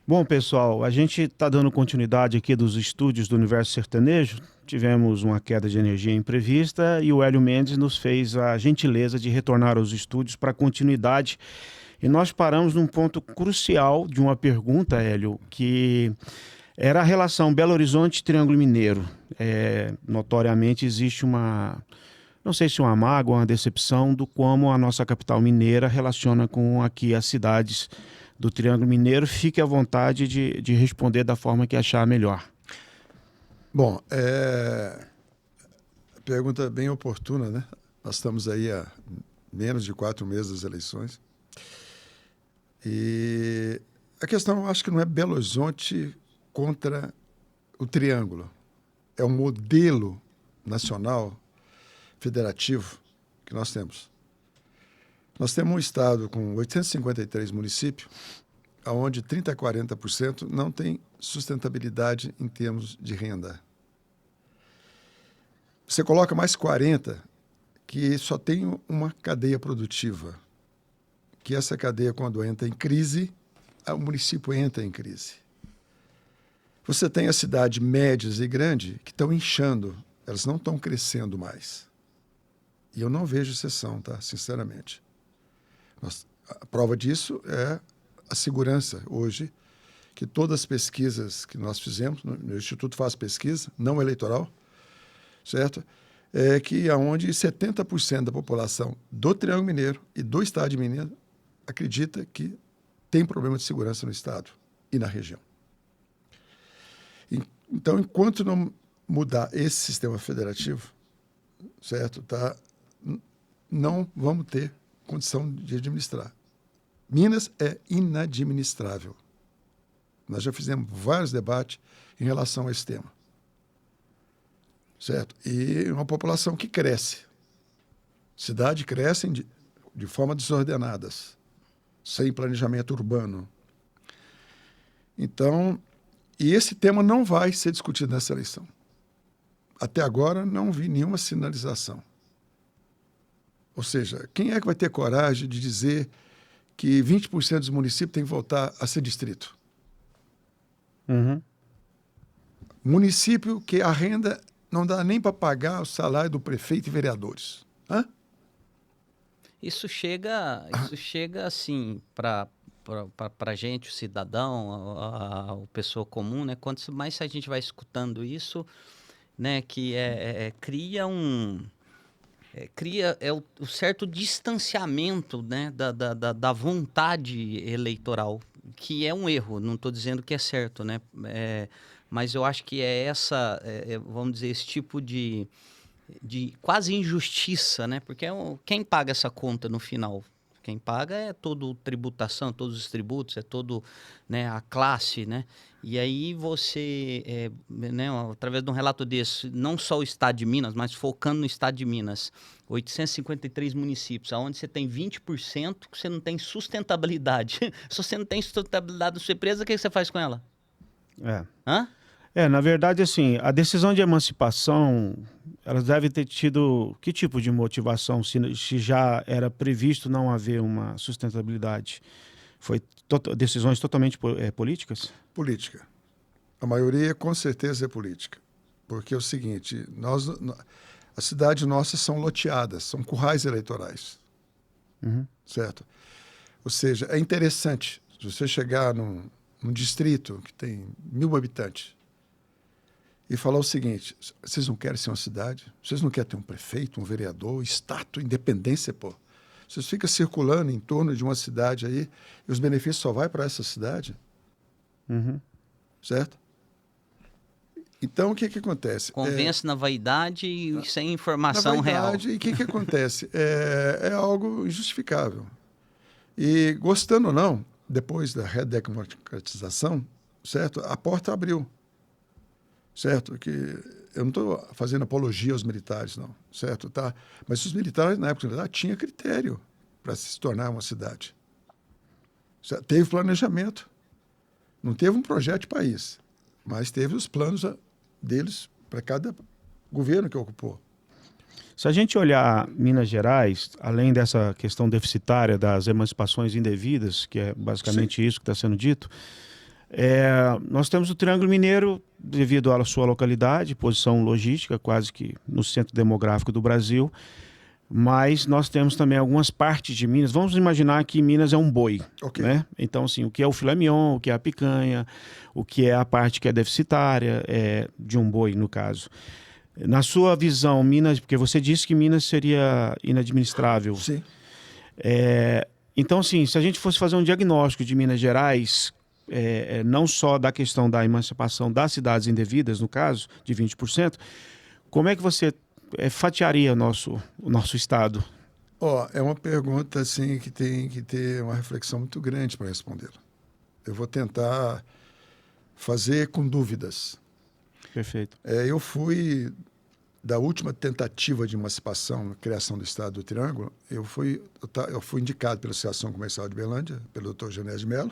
Bom, pessoal, a gente está dando continuidade aqui dos estúdios do Universo Sertanejo. Tivemos uma queda de energia imprevista e o Hélio Mendes nos fez a gentileza de retornar aos estúdios para continuidade. E nós paramos num ponto crucial de uma pergunta, Hélio, que era a relação Belo Horizonte-Triângulo Mineiro. Notoriamente existe uma, não sei se uma mágoa, uma decepção do como a nossa capital mineira relaciona com aqui as cidades do Triângulo Mineiro. Fique à vontade de responder da forma que achar melhor. Bom, pergunta bem oportuna, né? Nós estamos aí há menos de 4 meses das eleições. E a questão, eu acho que não é Belo Horizonte contra o Triângulo. É um modelo nacional federativo que nós temos. Nós temos um estado com 853 municípios, onde 30% a 40% não tem sustentabilidade em termos de renda. Você coloca mais 40% que só tem uma cadeia produtiva, que essa cadeia, quando entra em crise, o município entra em crise. Você tem as cidades médias e grandes que estão inchando, elas não estão crescendo mais. E eu não vejo exceção, tá? Sinceramente. A prova disso é a segurança hoje, que todas as pesquisas que nós fizemos, o Instituto faz pesquisa, não eleitoral, certo? É que aonde 70% da população do Triângulo Mineiro e do Estado de Minas acredita que tem problema de segurança no Estado e na região. Então, enquanto não mudar esse sistema federativo, certo, tá, não vamos ter condição de administrar. Minas é inadministrável. Nós já fizemos vários debates em relação a esse tema. Certo? E uma população que cresce. Cidades crescem de forma desordenadas, sem planejamento urbano. Então, e esse tema não vai ser discutido nessa eleição. Até agora, não vi nenhuma sinalização. Ou seja, quem é que vai ter coragem de dizer que 20% dos municípios tem que voltar a ser distrito? Uhum. Município que a renda não dá nem para pagar o salário do prefeito e vereadores. Hã? Isso chega assim, para a gente, o cidadão, a pessoa comum, né? Quanto mais a gente vai escutando isso, né? Que cria o certo distanciamento, né, da vontade eleitoral, que é um erro. Não estou dizendo que é certo, né? Mas eu acho que vamos dizer, esse tipo de quase injustiça, né? Porque quem paga essa conta no final? Quem paga é toda a tributação, todos os tributos, é todo, né, a classe, né? E aí você, né, através de um relato desse, não só o estado de Minas, mas focando no estado de Minas, 853 municípios, onde você tem 20% que você não tem sustentabilidade. Se você não tem sustentabilidade da sua empresa, o que você faz com ela? Hã? Na verdade, assim, a decisão de emancipação, elas devem ter tido que tipo de motivação, se já era previsto não haver uma sustentabilidade? Foi decisões totalmente políticas? Política. A maioria, com certeza, é política. Porque é o seguinte, as cidades nossas são loteadas, são currais eleitorais. Uhum. Certo? Ou seja, é interessante, se você chegar num distrito que tem 1.000 habitantes, e falar o seguinte: vocês não querem ser uma cidade? Vocês não querem ter um prefeito, um vereador, estátua, independência, pô? Vocês ficam circulando em torno de uma cidade aí e os benefícios só vão para essa cidade? Uhum. Certo? Então, o que acontece? Convence na vaidade e sem informação na real. E o que acontece? É algo injustificável. E, gostando ou não, depois da redemocratização, certo? A porta abriu. Certo? Que eu não estou fazendo apologia aos militares, não, certo? Tá? Mas os militares, na época, tinham critério para se tornar uma cidade. Certo? Teve planejamento. Não teve um projeto de país, mas teve os planos deles para cada governo que ocupou. Se a gente olhar Minas Gerais, além dessa questão deficitária das emancipações indevidas, que é basicamente Sim. isso que está sendo dito, Nós temos o Triângulo Mineiro, devido à sua localidade, posição logística, quase que no centro demográfico do Brasil, mas nós temos também algumas partes de Minas. Vamos imaginar que Minas é um boi, Ok. né? Então, assim, o que é o filé mignon, o que é a picanha, o que é a parte que é deficitária de um boi, no caso. Na sua visão, Minas, porque você disse que Minas seria inadministrável. Sim. Então, assim, se a gente fosse fazer um diagnóstico de Minas Gerais, não só da questão da emancipação das cidades indevidas, no caso, de 20%, como é que você fatiaria o nosso estado? É uma pergunta assim, que tem que ter uma reflexão muito grande para respondê-la. Eu vou tentar fazer com dúvidas. Perfeito. Eu fui, da última tentativa de emancipação, na criação do Estado do Triângulo, eu fui indicado pela Associação Comercial de Berlândia, pelo Dr. Genésio de Mello,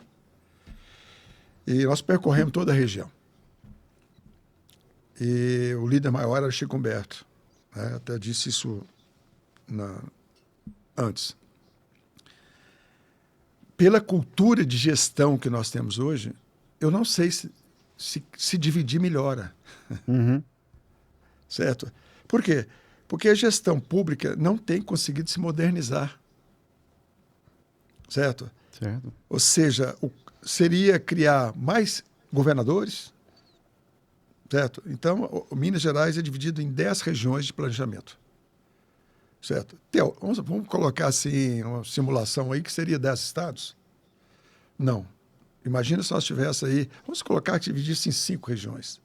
e nós percorremos toda a região. E o líder maior era Chico Humberto, né? Até disse isso antes. Pela cultura de gestão que nós temos hoje, eu não sei se dividir melhora. Uhum. Certo? Por quê? Porque a gestão pública não tem conseguido se modernizar. Certo? Certo. Ou seja, seria criar mais governadores. Certo? Então, o Minas Gerais é dividido em 10 regiões de planejamento. Certo? Vamos colocar assim, uma simulação aí que seria 10 estados? Não. Imagina se nós tivéssemos aí, vamos colocar que dividisse em 5 regiões.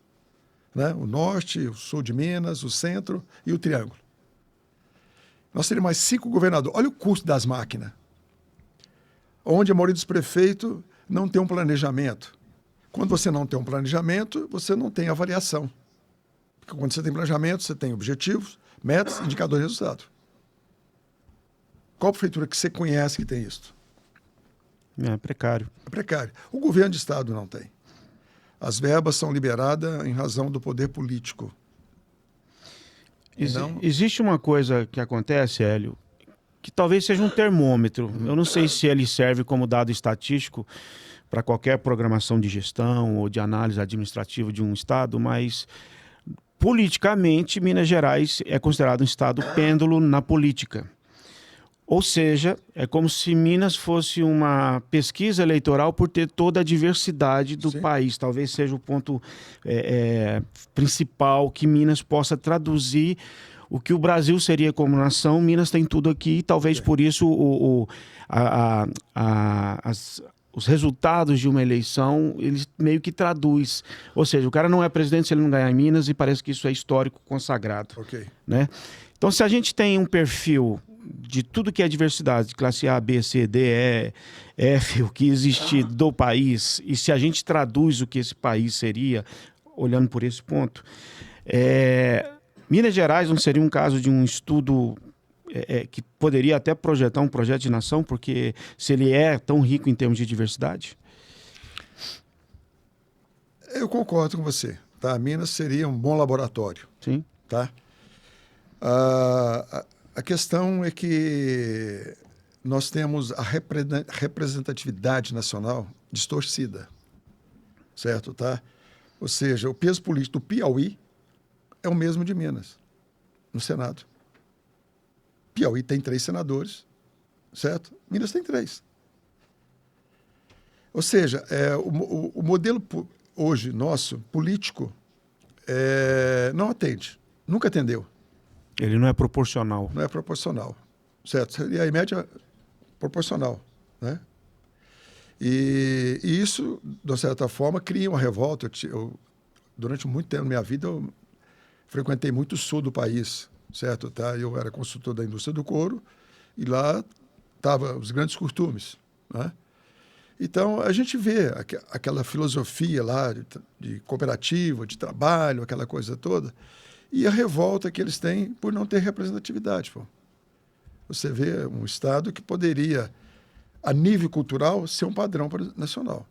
Né? O norte, o sul de Minas, o centro e o Triângulo. Nós teríamos mais 5 governadores. Olha o custo das máquinas. Onde a maioria dos prefeitos não tem um planejamento. Quando você não tem um planejamento, você não tem avaliação. Porque quando você tem planejamento, você tem objetivos, metas, indicadores de resultado. Qual prefeitura que você conhece que tem isso? É precário. É precário. O governo de estado não tem. As verbas são liberadas em razão do poder político. Existe uma coisa que acontece, Hélio, que talvez seja um termômetro. Eu não sei se ele serve como dado estatístico para qualquer programação de gestão ou de análise administrativa de um estado, mas politicamente Minas Gerais é considerado um estado pêndulo na política. Ou seja, é como se Minas fosse uma pesquisa eleitoral por ter toda a diversidade do Sim. país. Talvez seja o ponto principal que Minas possa traduzir o que o Brasil seria como nação. Minas tem tudo aqui e talvez por isso os resultados de uma eleição, eles meio que traduz. Ou seja, o cara não é presidente se ele não ganhar em Minas e parece que isso é histórico consagrado. Ok. Né? Então, se a gente tem um perfil de tudo que é diversidade, de classe A, B, C, D, E, F, o que existe do país, e se a gente traduz o que esse país seria, olhando por esse ponto, Minas Gerais não seria um caso de um estudo que poderia até projetar um projeto de nação, porque se ele é tão rico em termos de diversidade? Eu concordo com você. Tá? Minas seria um bom laboratório. Sim. Tá? A questão é que nós temos a representatividade nacional distorcida, certo? Tá? Ou seja, o peso político do Piauí é o mesmo de Minas, no Senado. Piauí tem 3 senadores, certo? Minas tem 3. Ou seja, o modelo hoje nosso, político, não atende, nunca atendeu. Ele não é proporcional. Não é proporcional, certo? Seria a média proporcional, né? E isso, de uma certa forma, cria uma revolta. Durante muito tempo da minha vida, eu frequentei muito o sul do país, certo? Tá? Eu era consultor da indústria do couro e lá estavam os grandes curtumes, né? Então, a gente vê aquela filosofia lá de cooperativa, de trabalho, aquela coisa toda, e a revolta que eles têm por não ter representatividade. Pô. Você vê um Estado que poderia, a nível cultural, ser um padrão nacional.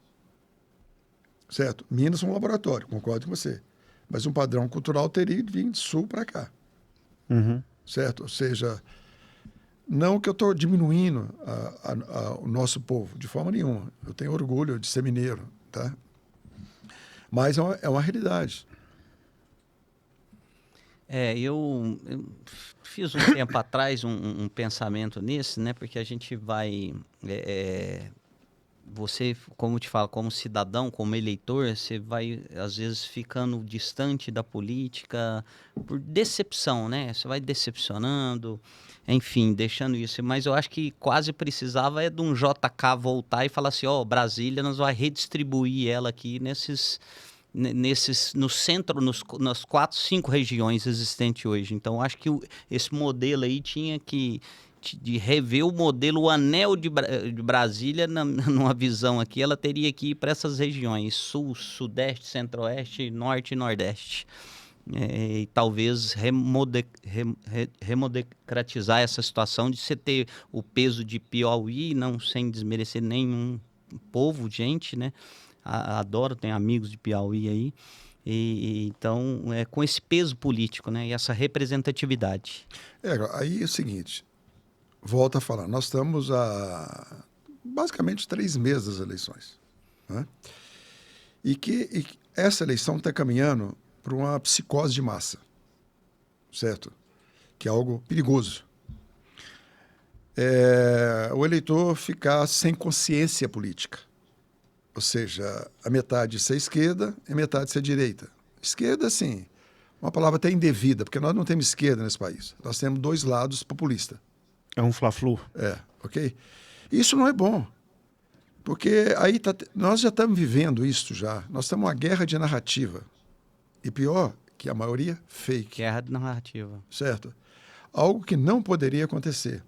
Certo? Minas é um laboratório, concordo com você. Mas um padrão cultural teria que vir de sul para cá. Uhum. Certo? Ou seja, não que eu estou diminuindo o nosso povo, de forma nenhuma. Eu tenho orgulho de ser mineiro, tá? Mas é uma realidade. Eu fiz um tempo atrás um pensamento nisso, né? Porque a gente vai... você, como eu te falo, como cidadão, como eleitor, você vai, às vezes, ficando distante da política por decepção, né? Você vai decepcionando, enfim, deixando isso. Mas eu acho que quase precisava de um JK voltar e falar assim, Brasília, nós vamos redistribuir ela aqui no centro, nas 4, 5 regiões existentes hoje. Então, acho que esse modelo aí tinha que de rever o modelo, o anel de Brasília, numa visão aqui, ela teria que ir para essas regiões, sul, sudeste, centro-oeste, norte e nordeste. E talvez remodecratizar essa situação de você ter o peso de Piauí, não sem desmerecer nenhum povo, gente, né? Adoro, tenho amigos de Piauí aí. Então, com esse peso político, né? E essa representatividade. Aí é o seguinte, volto a falar, nós estamos há basicamente 3 meses das eleições, né? E essa eleição está caminhando para uma psicose de massa, certo? Que é algo perigoso. O eleitor ficar sem consciência política. Ou seja, a metade ser esquerda e a metade ser direita. Esquerda, assim, uma palavra até indevida, porque nós não temos esquerda nesse país. Nós temos 2 lados populistas. É um fla-flu. Ok? Isso não é bom. Porque aí nós já estamos vivendo isso já. Nós estamos uma guerra de narrativa. E pior, que a maioria fake. Guerra de narrativa. Certo? Algo que não poderia acontecer.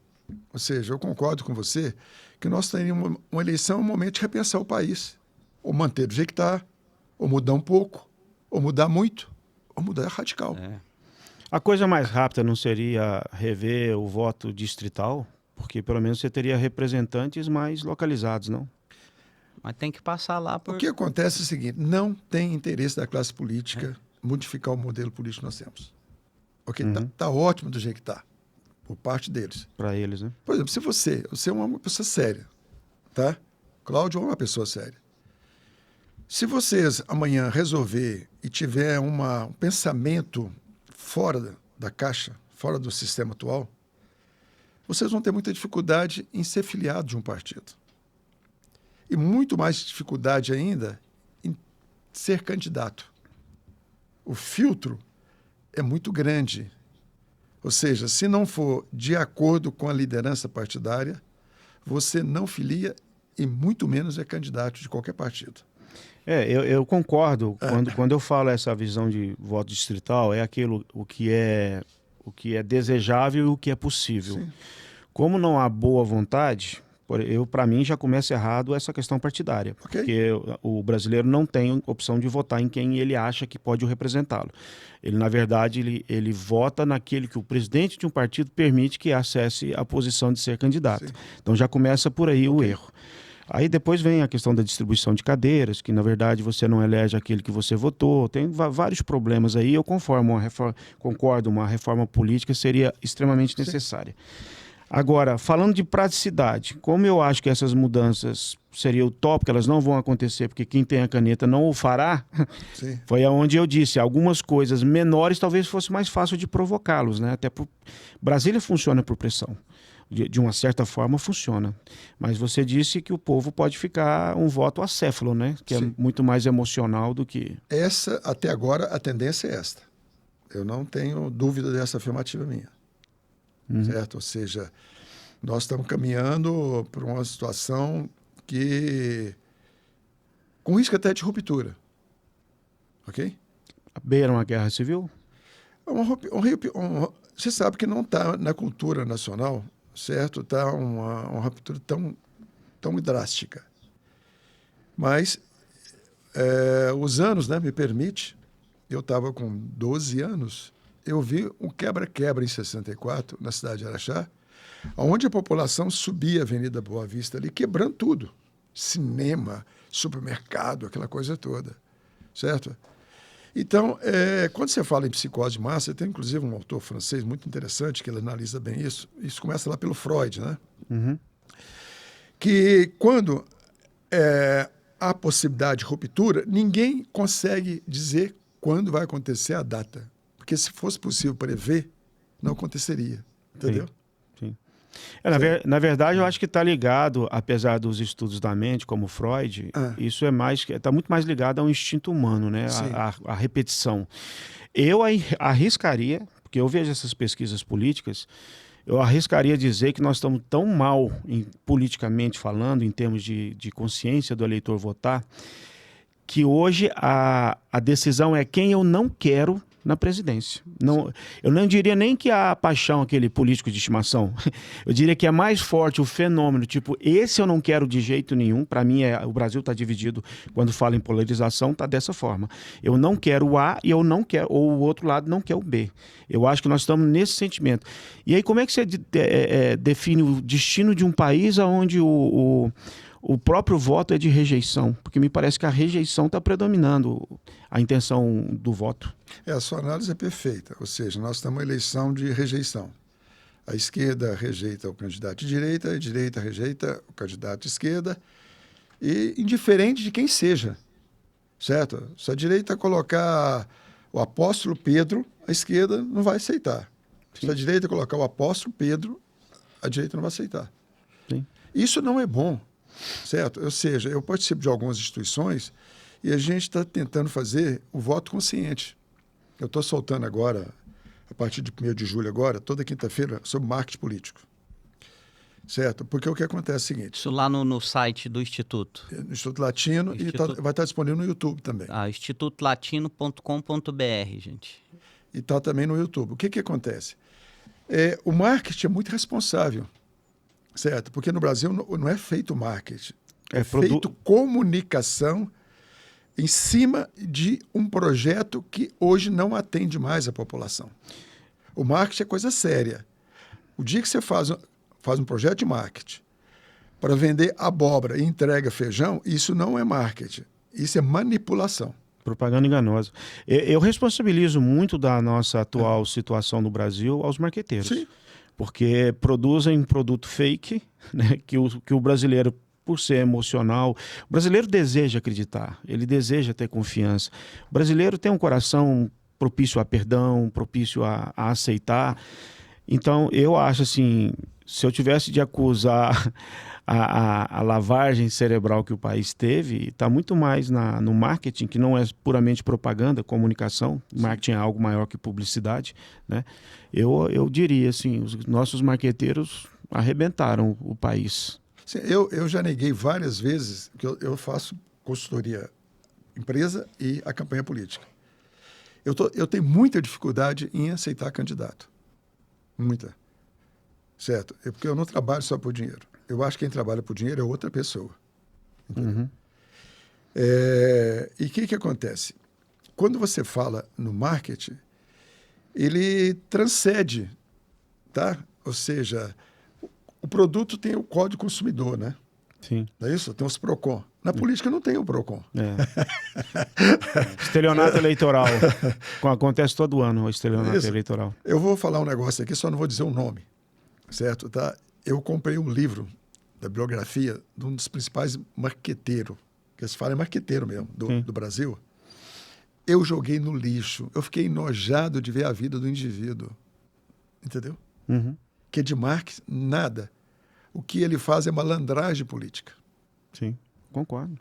Ou seja, eu concordo com você que nós teríamos uma eleição, um momento de repensar o país. Ou manter do jeito que está, ou mudar um pouco, ou mudar muito, ou mudar radical. A coisa mais rápida não seria rever o voto distrital? Porque pelo menos você teria representantes mais localizados, não? Mas tem que passar lá por... O que acontece é o seguinte, não tem interesse da classe política modificar o modelo político que nós temos. Ok? Tá ótimo do jeito que está, por parte deles. Para eles, né? Por exemplo, se você é uma pessoa séria, tá? Cláudio é uma pessoa séria. Se vocês amanhã resolver e tiver um pensamento fora da caixa, fora do sistema atual, vocês vão ter muita dificuldade em ser filiado de um partido. E muito mais dificuldade ainda em ser candidato. O filtro é muito grande. Ou seja, se não for de acordo com a liderança partidária, você não filia e muito menos é candidato de qualquer partido. Eu concordo. Quando eu falo essa visão de voto distrital, é aquilo o que é desejável e o que é possível. Sim. Como não há boa vontade, para mim já começa errado essa questão partidária. Okay. Porque o brasileiro não tem opção de votar em quem ele acha que pode o representá-lo. Ele, na verdade, ele vota naquele que o presidente de um partido permite que acesse a posição de ser candidato. Sim. Então já começa por aí o erro. Aí depois vem a questão da distribuição de cadeiras, que na verdade você não elege aquele que você votou. Tem vários problemas aí. Eu concordo, uma reforma política seria extremamente necessária. Agora, falando de praticidade, como eu acho que essas mudanças seria utópico, elas não vão acontecer, porque quem tem a caneta não o fará, foi aonde eu disse, algumas coisas menores talvez fosse mais fácil de provocá-los, né? Brasília funciona por pressão. De uma certa forma funciona. Mas você disse que o povo pode ficar um voto acéfalo, né? Que é muito mais emocional do que... Até agora, a tendência é esta. Eu não tenho dúvida dessa afirmativa minha. Certo? Ou seja, nós estamos caminhando para uma situação com risco até de ruptura. Ok? Beira uma guerra civil? Você sabe que não está na cultura nacional, certo? Está uma ruptura tão drástica. Mas os anos, né, me permite, eu estava com 12 anos, eu vi um quebra-quebra em 64, na cidade de Araxá, onde a população subia a Avenida Boa Vista ali, quebrando tudo. Cinema, supermercado, aquela coisa toda, certo? Então, quando você fala em psicose de massa, tem inclusive um autor francês muito interessante que ele analisa bem isso. Isso começa lá pelo Freud, né? Que quando há possibilidade de ruptura, ninguém consegue dizer quando vai acontecer a data. Porque se fosse possível prever, não aconteceria. Entendeu? Sim. Na verdade, eu acho que está ligado, apesar dos estudos da mente, como Freud, isso está muito mais ligado ao instinto humano, né? A repetição. Eu arriscaria, porque eu vejo essas pesquisas políticas, eu arriscaria dizer que nós estamos tão mal, politicamente falando, em termos de consciência do eleitor votar, que hoje a decisão é quem eu não quero na presidência. Não, eu não diria nem que a paixão, aquele político de estimação, eu diria que é mais forte o fenômeno, tipo, esse eu não quero de jeito nenhum. Para mim, o Brasil está dividido, quando fala em polarização, está dessa forma. Eu não quero o A e eu não quero, ou o outro lado não quer o B. Eu acho que nós estamos nesse sentimento. E aí, como é que você define o destino de um país onde o próprio voto é de rejeição? Porque me parece que a rejeição está predominando a intenção do voto. A sua análise é perfeita. Ou seja, nós estamos em eleição de rejeição. A esquerda rejeita o candidato de direita, a direita rejeita o candidato de esquerda, e indiferente de quem seja, certo? Se a direita colocar o apóstolo Pedro, a esquerda não vai aceitar. Sim. Se a direita colocar o apóstolo Pedro, a direita não vai aceitar. Sim. Isso não é bom. Certo? Ou seja, eu participo de algumas instituições e a gente está tentando fazer o voto consciente. Eu estou soltando agora, a partir de 1º de julho agora, toda quinta-feira, sobre marketing político. Certo? Porque o que acontece é o seguinte... Isso lá no site do Instituto. No Instituto Latino, e vai estar disponível no YouTube também. institutolatino.com.br, gente. E está também no YouTube. O que acontece? O marketing é muito responsável. Certo? Porque no Brasil não é feito marketing, é feito comunicação em cima de um projeto que hoje não atende mais a população. O marketing é coisa séria. O dia que você faz um projeto de marketing para vender abóbora e entrega feijão, isso não é marketing, isso é manipulação. Propaganda enganosa. Eu responsabilizo muito da nossa atual situação no Brasil aos marqueteiros. Sim. Porque produzem produto fake, né, que o brasileiro, por ser emocional, o brasileiro deseja acreditar, ele deseja ter confiança. O brasileiro tem um coração propício a perdão, propício a aceitar. Então, eu acho assim, se eu tivesse de acusar a lavagem cerebral que o país teve, está muito mais no marketing, que não é puramente propaganda, comunicação. Marketing é algo maior que publicidade, né? Eu diria assim, os nossos marqueteiros arrebentaram o país. Sim, eu já neguei várias vezes que eu faço consultoria empresa e a campanha política. Eu tenho muita dificuldade em aceitar candidato. Muita. Certo? Porque eu não trabalho só por dinheiro. Eu acho que quem trabalha por dinheiro é outra pessoa. Uhum. E o que acontece? Quando você fala no marketing, ele transcende, tá? Ou seja, o produto tem o código consumidor, né? Sim. Não é isso? Tem os PROCON. Na política não tem o PROCON. Estelionato eleitoral. Acontece todo ano o estelionato eleitoral. Eu vou falar um negócio aqui, só não vou dizer o nome. Certo? Tá? Eu comprei um livro da biografia de um dos principais marqueteiros, que eles falam é marqueteiro mesmo, do Brasil. Eu joguei no lixo. Eu fiquei enojado de ver a vida do indivíduo. Entendeu? Uhum. Que de marketing, nada. O que ele faz é malandragem política. Sim, concordo.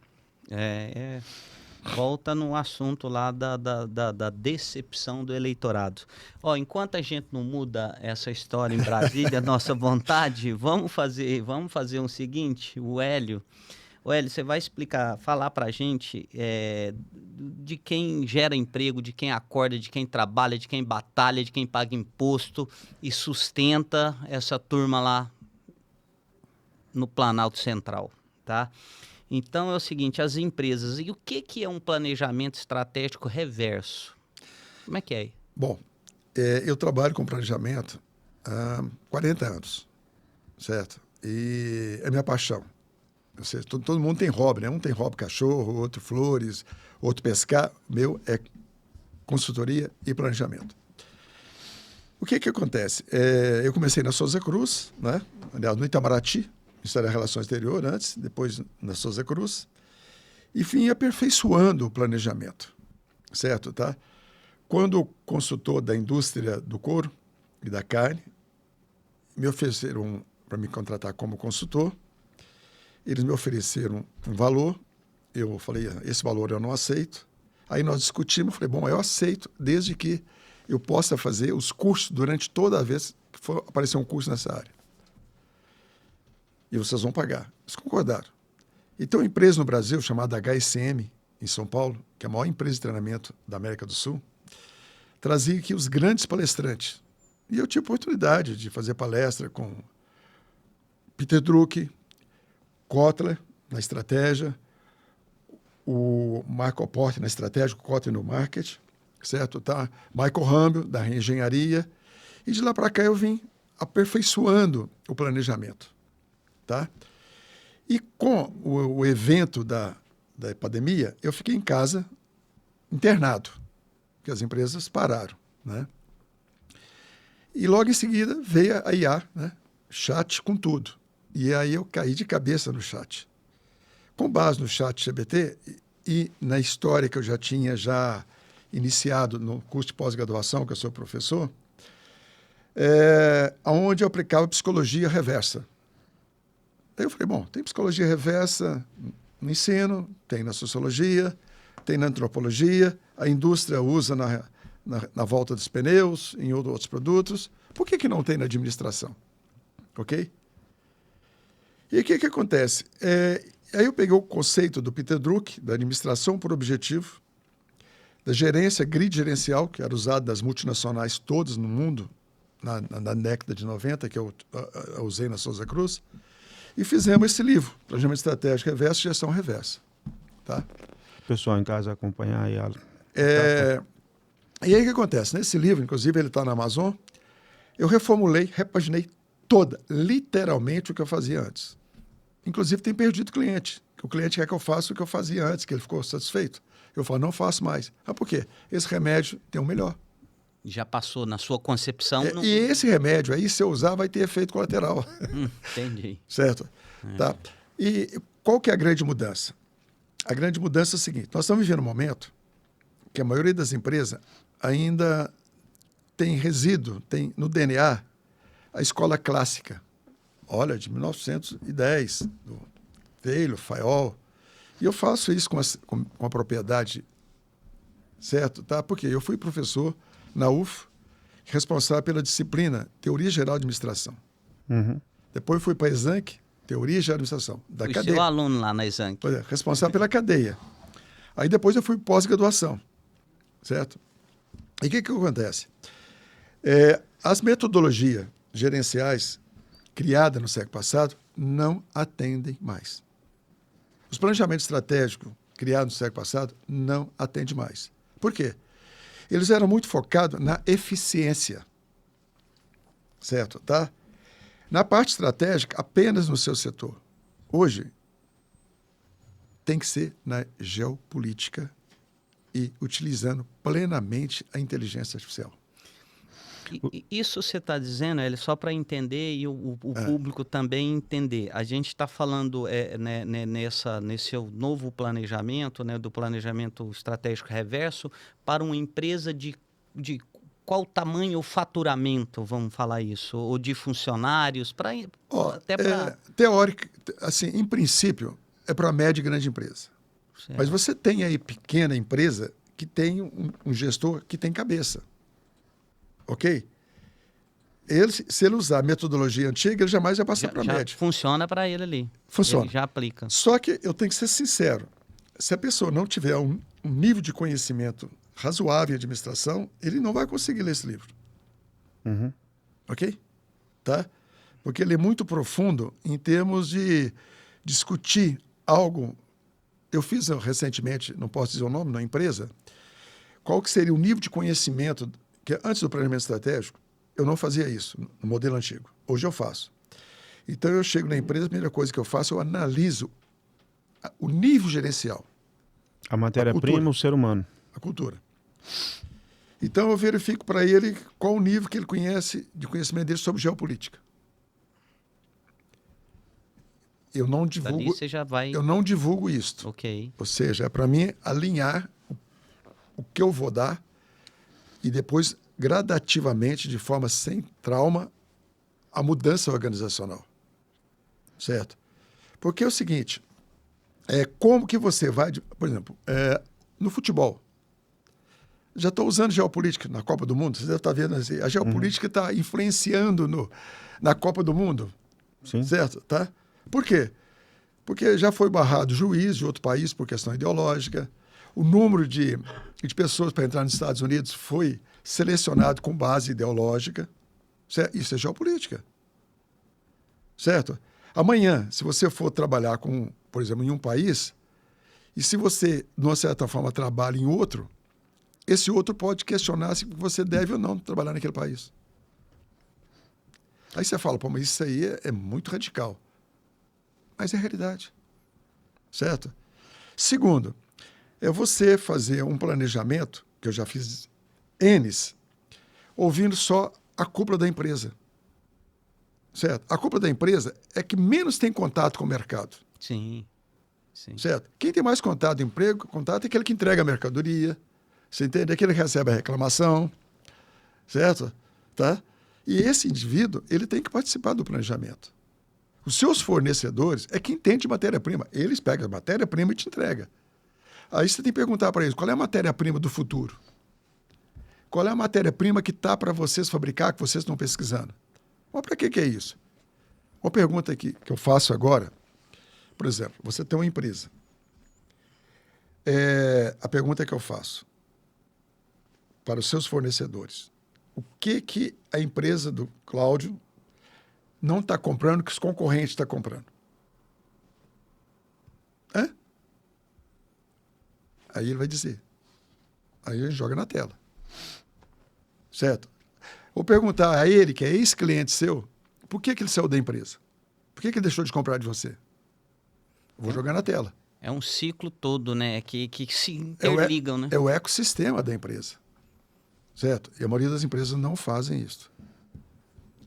Volta no assunto lá da decepção do eleitorado. Enquanto a gente não muda essa história em Brasília, nossa vontade, vamos fazer o seguinte, o Hélio, você vai falar para a gente de quem gera emprego, de quem acorda, de quem trabalha, de quem batalha, de quem paga imposto e sustenta essa turma lá no Planalto Central, tá? Então é o seguinte, as empresas, e o que é um planejamento estratégico reverso? Como é que é? Bom, eu trabalho com planejamento há 40 anos, certo? E é minha paixão. Ou seja, todo mundo tem hobby, né? Um tem hobby cachorro, outro flores, outro pescar. Meu é consultoria e planejamento. O que acontece? Eu comecei na Souza Cruz, né? Aliás, no Itamaraty, Ministério das Relações Exteriores antes, depois na Souza Cruz. E fui aperfeiçoando o planejamento, certo, tá? Quando o consultor da indústria do couro e da carne me ofereceram para me contratar como consultor, eles me ofereceram um valor, eu falei, esse valor eu não aceito. Aí nós discutimos, falei, bom, eu aceito desde que eu possa fazer os cursos durante toda a vez que for aparecer um curso nessa área. E vocês vão pagar. Eles concordaram. E tem uma empresa no Brasil chamada HSM, em São Paulo, que é a maior empresa de treinamento da América do Sul, trazia aqui os grandes palestrantes. E eu tive a oportunidade de fazer palestra com Peter Drucker, Kotler, na estratégia, o Marco Porte, na estratégia, o Kotler no marketing, certo? Tá? Michael Rambio, da engenharia. E de lá para cá eu vim aperfeiçoando o planejamento. Tá? E com o evento da pandemia, eu fiquei em casa internado, porque as empresas pararam, né? E logo em seguida veio a IA, né? Chat com tudo. E aí eu caí de cabeça no chat. Com base no chat GPT e na história que eu já tinha iniciado no curso de pós-graduação, que eu sou professor, onde eu aplicava psicologia reversa. Aí eu falei, bom, tem psicologia reversa no ensino, tem na sociologia, tem na antropologia, a indústria usa na volta dos pneus, em outros produtos. Por que não tem na administração? Ok? E o que acontece? Aí eu peguei o conceito do Peter Drucker, da administração por objetivo, da gerência, grid gerencial, que era usado das multinacionais todas no mundo, na década de 90, que eu usei na Souza Cruz, e fizemos esse livro, Planejamento Estratégico Reverso e Gestão Reversa. Tá? O pessoal em casa acompanhar aí. E aí o que acontece? Nesse livro, inclusive ele está na Amazon, eu reformulei, repaginei literalmente o que eu fazia antes. Inclusive tem perdido cliente, que o cliente quer que eu faça o que eu fazia antes, que ele ficou satisfeito. Eu falo, não faço mais. Ah, por quê? Esse remédio tem um melhor. Já passou na sua concepção. E esse remédio aí, se eu usar, vai ter efeito colateral. Entendi. Certo? Tá? E qual que é a grande mudança? A grande mudança é a seguinte, nós estamos vivendo um momento que a maioria das empresas ainda tem resíduo, tem no DNA a escola clássica. Olha, de 1910, do Taylor, Fayol. E eu faço isso com a propriedade, certo? Tá? Porque eu fui professor na UF, responsável pela disciplina Teoria Geral de Administração. Uhum. Depois fui para a Exanc, Teoria Geral de Administração, da Fui cadeia. seu aluno lá na Exanc. Responsável pela cadeia. Aí depois eu fui pós-graduação, certo? E o que acontece? As metodologias gerenciais criadas no século passado não atendem mais. Os planejamentos estratégicos criados no século passado não atendem mais. Por quê? Eles eram muito focados na eficiência, certo? Tá? Na parte estratégica, apenas no seu setor. Hoje, tem que ser na geopolítica e utilizando plenamente a inteligência artificial. Isso você está dizendo, só para entender e o público também entender. A gente está falando nesse novo planejamento, né, do planejamento estratégico reverso, para uma empresa de qual tamanho o faturamento, vamos falar isso, ou de funcionários, teórico, assim, em princípio, é para média e grande empresa. Certo. Mas você tem aí pequena empresa que tem um gestor que tem cabeça. Ok? Se ele usar a metodologia antiga, ele jamais vai passar para a média. Funciona para ele ali. Funciona. Ele já aplica. Só que eu tenho que ser sincero. Se a pessoa não tiver um nível de conhecimento razoável em administração, ele não vai conseguir ler esse livro. Uhum. Ok? Tá? Porque ele é muito profundo em termos de discutir algo. Eu fiz recentemente, não posso dizer o nome, na empresa, qual que seria o nível de conhecimento que antes do planejamento estratégico, eu não fazia isso no modelo antigo. Hoje eu faço. Então eu chego na empresa, a primeira coisa que eu faço, eu analiso o nível gerencial. A matéria-prima, o ser humano. A cultura. Então eu verifico para ele qual o nível que ele conhece de conhecimento dele sobre geopolítica. eu não Dali divulgo, você já vai... eu não divulgo isto. Ok. Ou seja, é para mim alinhar o que eu vou dar e depois, gradativamente, de forma sem trauma, a mudança organizacional. Certo? Porque é o seguinte, como que você vai... Por exemplo, no futebol, já estou usando geopolítica na Copa do Mundo, você deve estar vendo assim, a geopolítica está influenciando na Copa do Mundo, Sim. certo? Tá? Por quê? Porque já foi barrado juiz de outro país por questão ideológica, o número de pessoas para entrar nos Estados Unidos foi selecionado com base ideológica, certo? Isso é geopolítica, certo? Amanhã, se você for trabalhar por exemplo, em um país, e se você, de uma certa forma, trabalha em outro, esse outro pode questionar se você deve ou não trabalhar naquele país. Aí você fala, pô, mas isso aí é muito radical. Mas é realidade, certo? Segundo, é você fazer um planejamento, que eu já fiz N's, ouvindo só a cúpula da empresa, certo? A cúpula da empresa é que menos tem contato com o mercado. Sim, sim. Certo? Quem tem mais contato é aquele que entrega a mercadoria, você entende? É aquele que recebe a reclamação, certo? Tá? E esse indivíduo, ele tem que participar do planejamento. Os seus fornecedores é quem entende de matéria-prima. Eles pegam a matéria-prima e te entregam. Aí você tem que perguntar para eles, qual é a matéria-prima do futuro? Qual é a matéria-prima que está para vocês fabricar, que vocês estão pesquisando? Mas para que é isso? Uma pergunta aqui que eu faço agora, por exemplo, você tem uma empresa. A pergunta que eu faço para os seus fornecedores, o que a empresa do Cláudio não está comprando que os concorrentes estão comprando? Hã? Aí ele vai dizer. Aí ele joga na tela. Certo? Vou perguntar a ele, que é ex-cliente seu, por que ele saiu da empresa? Por que ele deixou de comprar de você? Vou jogar na tela. É um ciclo todo, né? Que se interligam, né? É o ecossistema da empresa. Certo? E a maioria das empresas não fazem isso.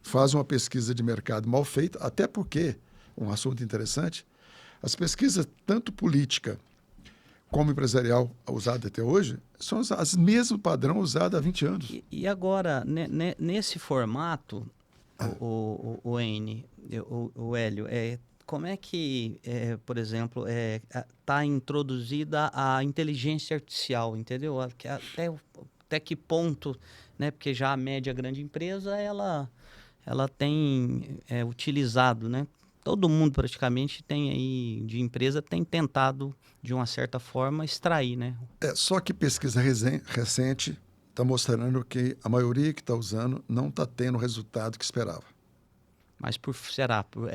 Fazem uma pesquisa de mercado mal feita, até porque, um assunto interessante, as pesquisas, tanto política como empresarial usada até hoje, são as mesmas padrão usado há 20 anos. E agora, nesse formato, o N, o Hélio, como é que, por exemplo, está introduzida a inteligência artificial, entendeu? Até que ponto, né? Porque já a média grande empresa, ela tem utilizado, né? Todo mundo praticamente tem aí, de empresa, tem tentado, de uma certa forma, extrair, né? Só que pesquisa recente está mostrando que a maioria que está usando não está tendo o resultado que esperava. Mas será por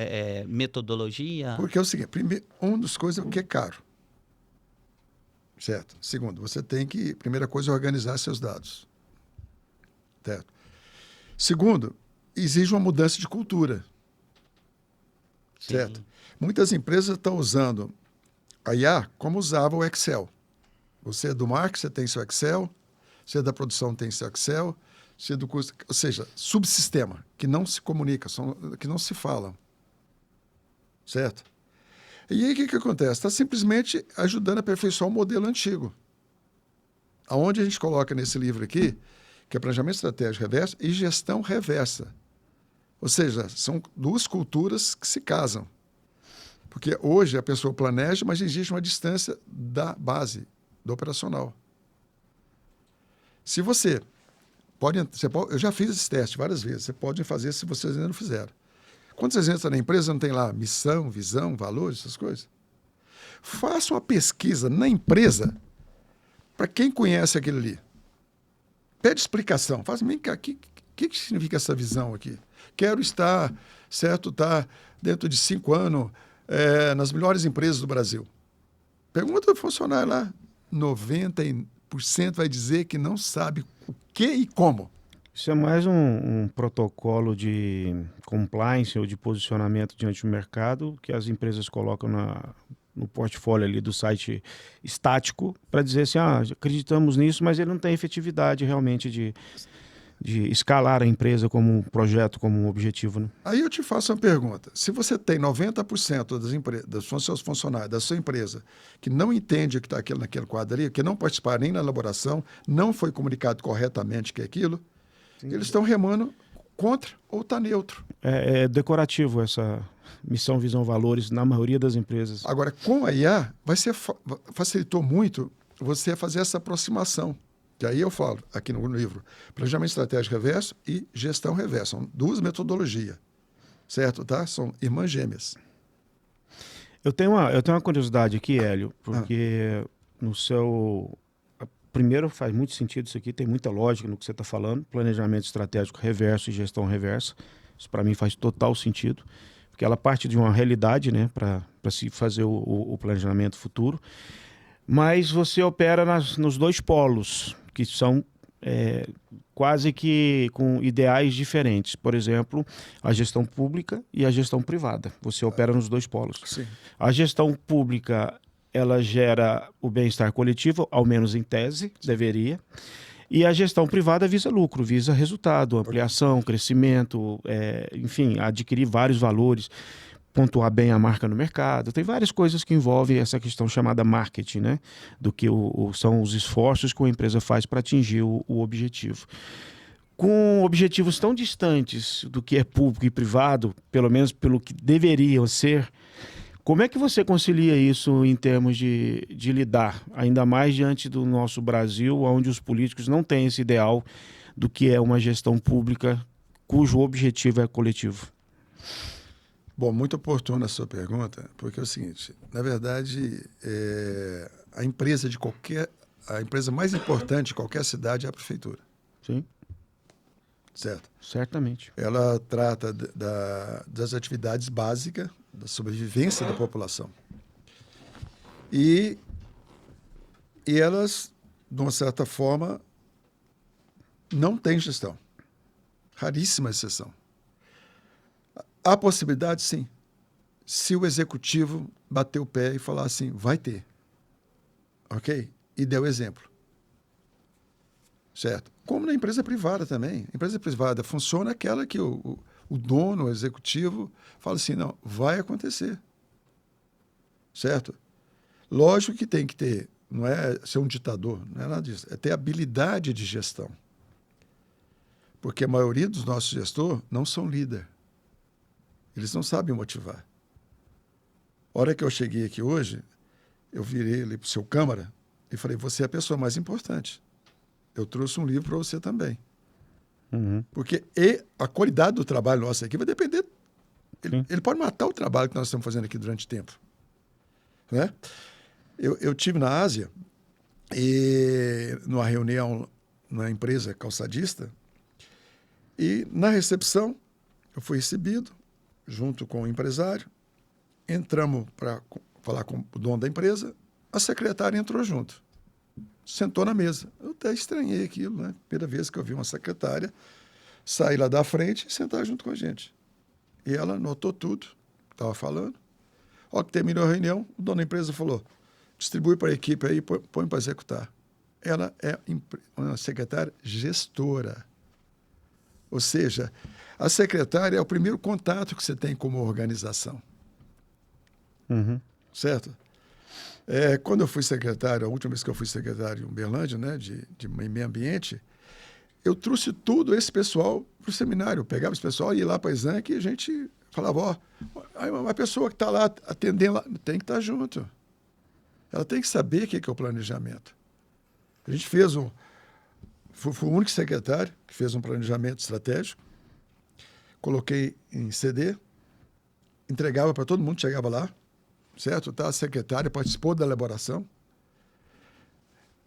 metodologia? Porque é o seguinte, primeiro, uma das coisas é que é caro. Certo? Segundo, você tem que, primeira coisa, organizar seus dados. Certo? Segundo, exige uma mudança de cultura. Sim. Certo? Muitas empresas estão usando a IA como usava o Excel. Você é do marketing, você tem seu Excel, você é da produção, tem seu Excel, você é do custo, ou seja, subsistema, que não se comunica, que não se falam. Certo? E aí o que acontece? Está simplesmente ajudando a aperfeiçoar o modelo antigo. Aonde a gente coloca nesse livro aqui, que é planejamento estratégico reverso e gestão reversa. Ou seja, são duas culturas que se casam. Porque hoje a pessoa planeja, mas existe uma distância da base, do operacional. Se você pode, eu já fiz esse teste várias vezes, você pode fazer se vocês ainda não fizeram. Quando vocês entram na empresa, não tem lá missão, visão, valores, essas coisas? Faça uma pesquisa na empresa para quem conhece aquilo ali. Pede explicação. Faz, vem cá, o que significa essa visão aqui? Quero estar, certo, dentro de 5 anos nas melhores empresas do Brasil. Pergunta ao funcionário lá. 90% vai dizer que não sabe o que e como. Isso é mais um protocolo de compliance ou de posicionamento diante do mercado que as empresas colocam no portfólio ali do site estático para dizer assim, acreditamos nisso, mas ele não tem efetividade realmente de escalar a empresa como um projeto, como um objetivo, né? Aí eu te faço uma pergunta. Se você tem 90% dos seus funcionários, da sua empresa, que não entende o que está naquele quadro ali, que não participaram nem na elaboração, não foi comunicado corretamente que é aquilo, eles estão remando contra ou está neutro. É decorativo essa missão, visão, valores na maioria das empresas. Agora, com a IA, facilitou muito você fazer essa aproximação. Que aí eu falo, aqui no livro, planejamento estratégico reverso e gestão reversa. São duas metodologias, certo? Tá? São irmãs gêmeas. Eu tenho uma curiosidade aqui, Hélio, porque no seu... Primeiro, faz muito sentido isso aqui, tem muita lógica no que você está falando, planejamento estratégico reverso e gestão reversa. Isso para mim faz total sentido, porque ela parte de uma realidade, né, para se fazer o planejamento futuro. Mas você opera nos dois polos, que são quase que com ideais diferentes. Por exemplo, a gestão pública e a gestão privada. Você opera nos dois polos. Sim. A gestão pública, ela gera o bem-estar coletivo, ao menos em tese, deveria. E a gestão privada visa lucro, visa resultado, ampliação, crescimento, enfim, adquirir vários valores, pontuar bem a marca no mercado. Tem várias coisas que envolvem essa questão chamada marketing, né? Do que são os esforços que a empresa faz para atingir o objetivo. Com objetivos tão distantes do que é público e privado, pelo menos pelo que deveriam ser, como é que você concilia isso em termos de lidar, ainda mais diante do nosso Brasil, onde os políticos não têm esse ideal do que é uma gestão pública cujo objetivo é coletivo? Bom, muito oportuna a sua pergunta, porque é o seguinte, na verdade, a empresa mais importante de qualquer cidade é a prefeitura. Sim. Certo? Certamente. Ela trata das atividades básicas, da sobrevivência da população. E elas, de uma certa forma, não têm gestão. Raríssima exceção. Há possibilidade, sim. Se o executivo bater o pé e falar assim, vai ter. Ok? E deu exemplo. Certo? Como na empresa privada também. A empresa privada funciona aquela que o dono, o executivo, fala assim, não, vai acontecer. Certo? Lógico que tem que ter, não é ser um ditador, não é nada disso, é ter habilidade de gestão. Porque a maioria dos nossos gestores não são líder. Eles não sabem motivar. A hora que eu cheguei aqui hoje, eu virei ali para o seu câmara e falei, você é a pessoa mais importante. Eu trouxe um livro para você também. Uhum. Porque a qualidade do trabalho nosso aqui vai depender... Ele pode matar o trabalho que nós estamos fazendo aqui durante o tempo. Né? Eu tive na Ásia, e numa reunião na empresa calçadista, e na recepção eu fui recebido, junto com o empresário, entramos para falar com o dono da empresa, a secretária entrou junto, sentou na mesa. Eu até estranhei aquilo, né? Primeira vez que eu vi uma secretária sair lá da frente e sentar junto com a gente. E ela anotou tudo que estava falando. Ó, que terminou a reunião, o dono da empresa falou, distribui para a equipe aí, põe para executar. Ela é uma secretária gestora. Ou seja, a secretária é o primeiro contato que você tem com uma organização. Uhum. Certo? Quando eu fui secretário, a última vez que eu fui secretário em Uberlândia, né, de meio ambiente, eu trouxe tudo esse pessoal para o seminário. Eu pegava esse pessoal e ia lá para a Exanc e a gente falava, a pessoa que está lá atendendo lá, tem que estar junto. Ela tem que saber o que é o planejamento. A gente fez fui o único secretário que fez um planejamento estratégico, coloquei em CD, entregava para todo mundo que chegava lá, certo? Tá? A secretária participou da elaboração,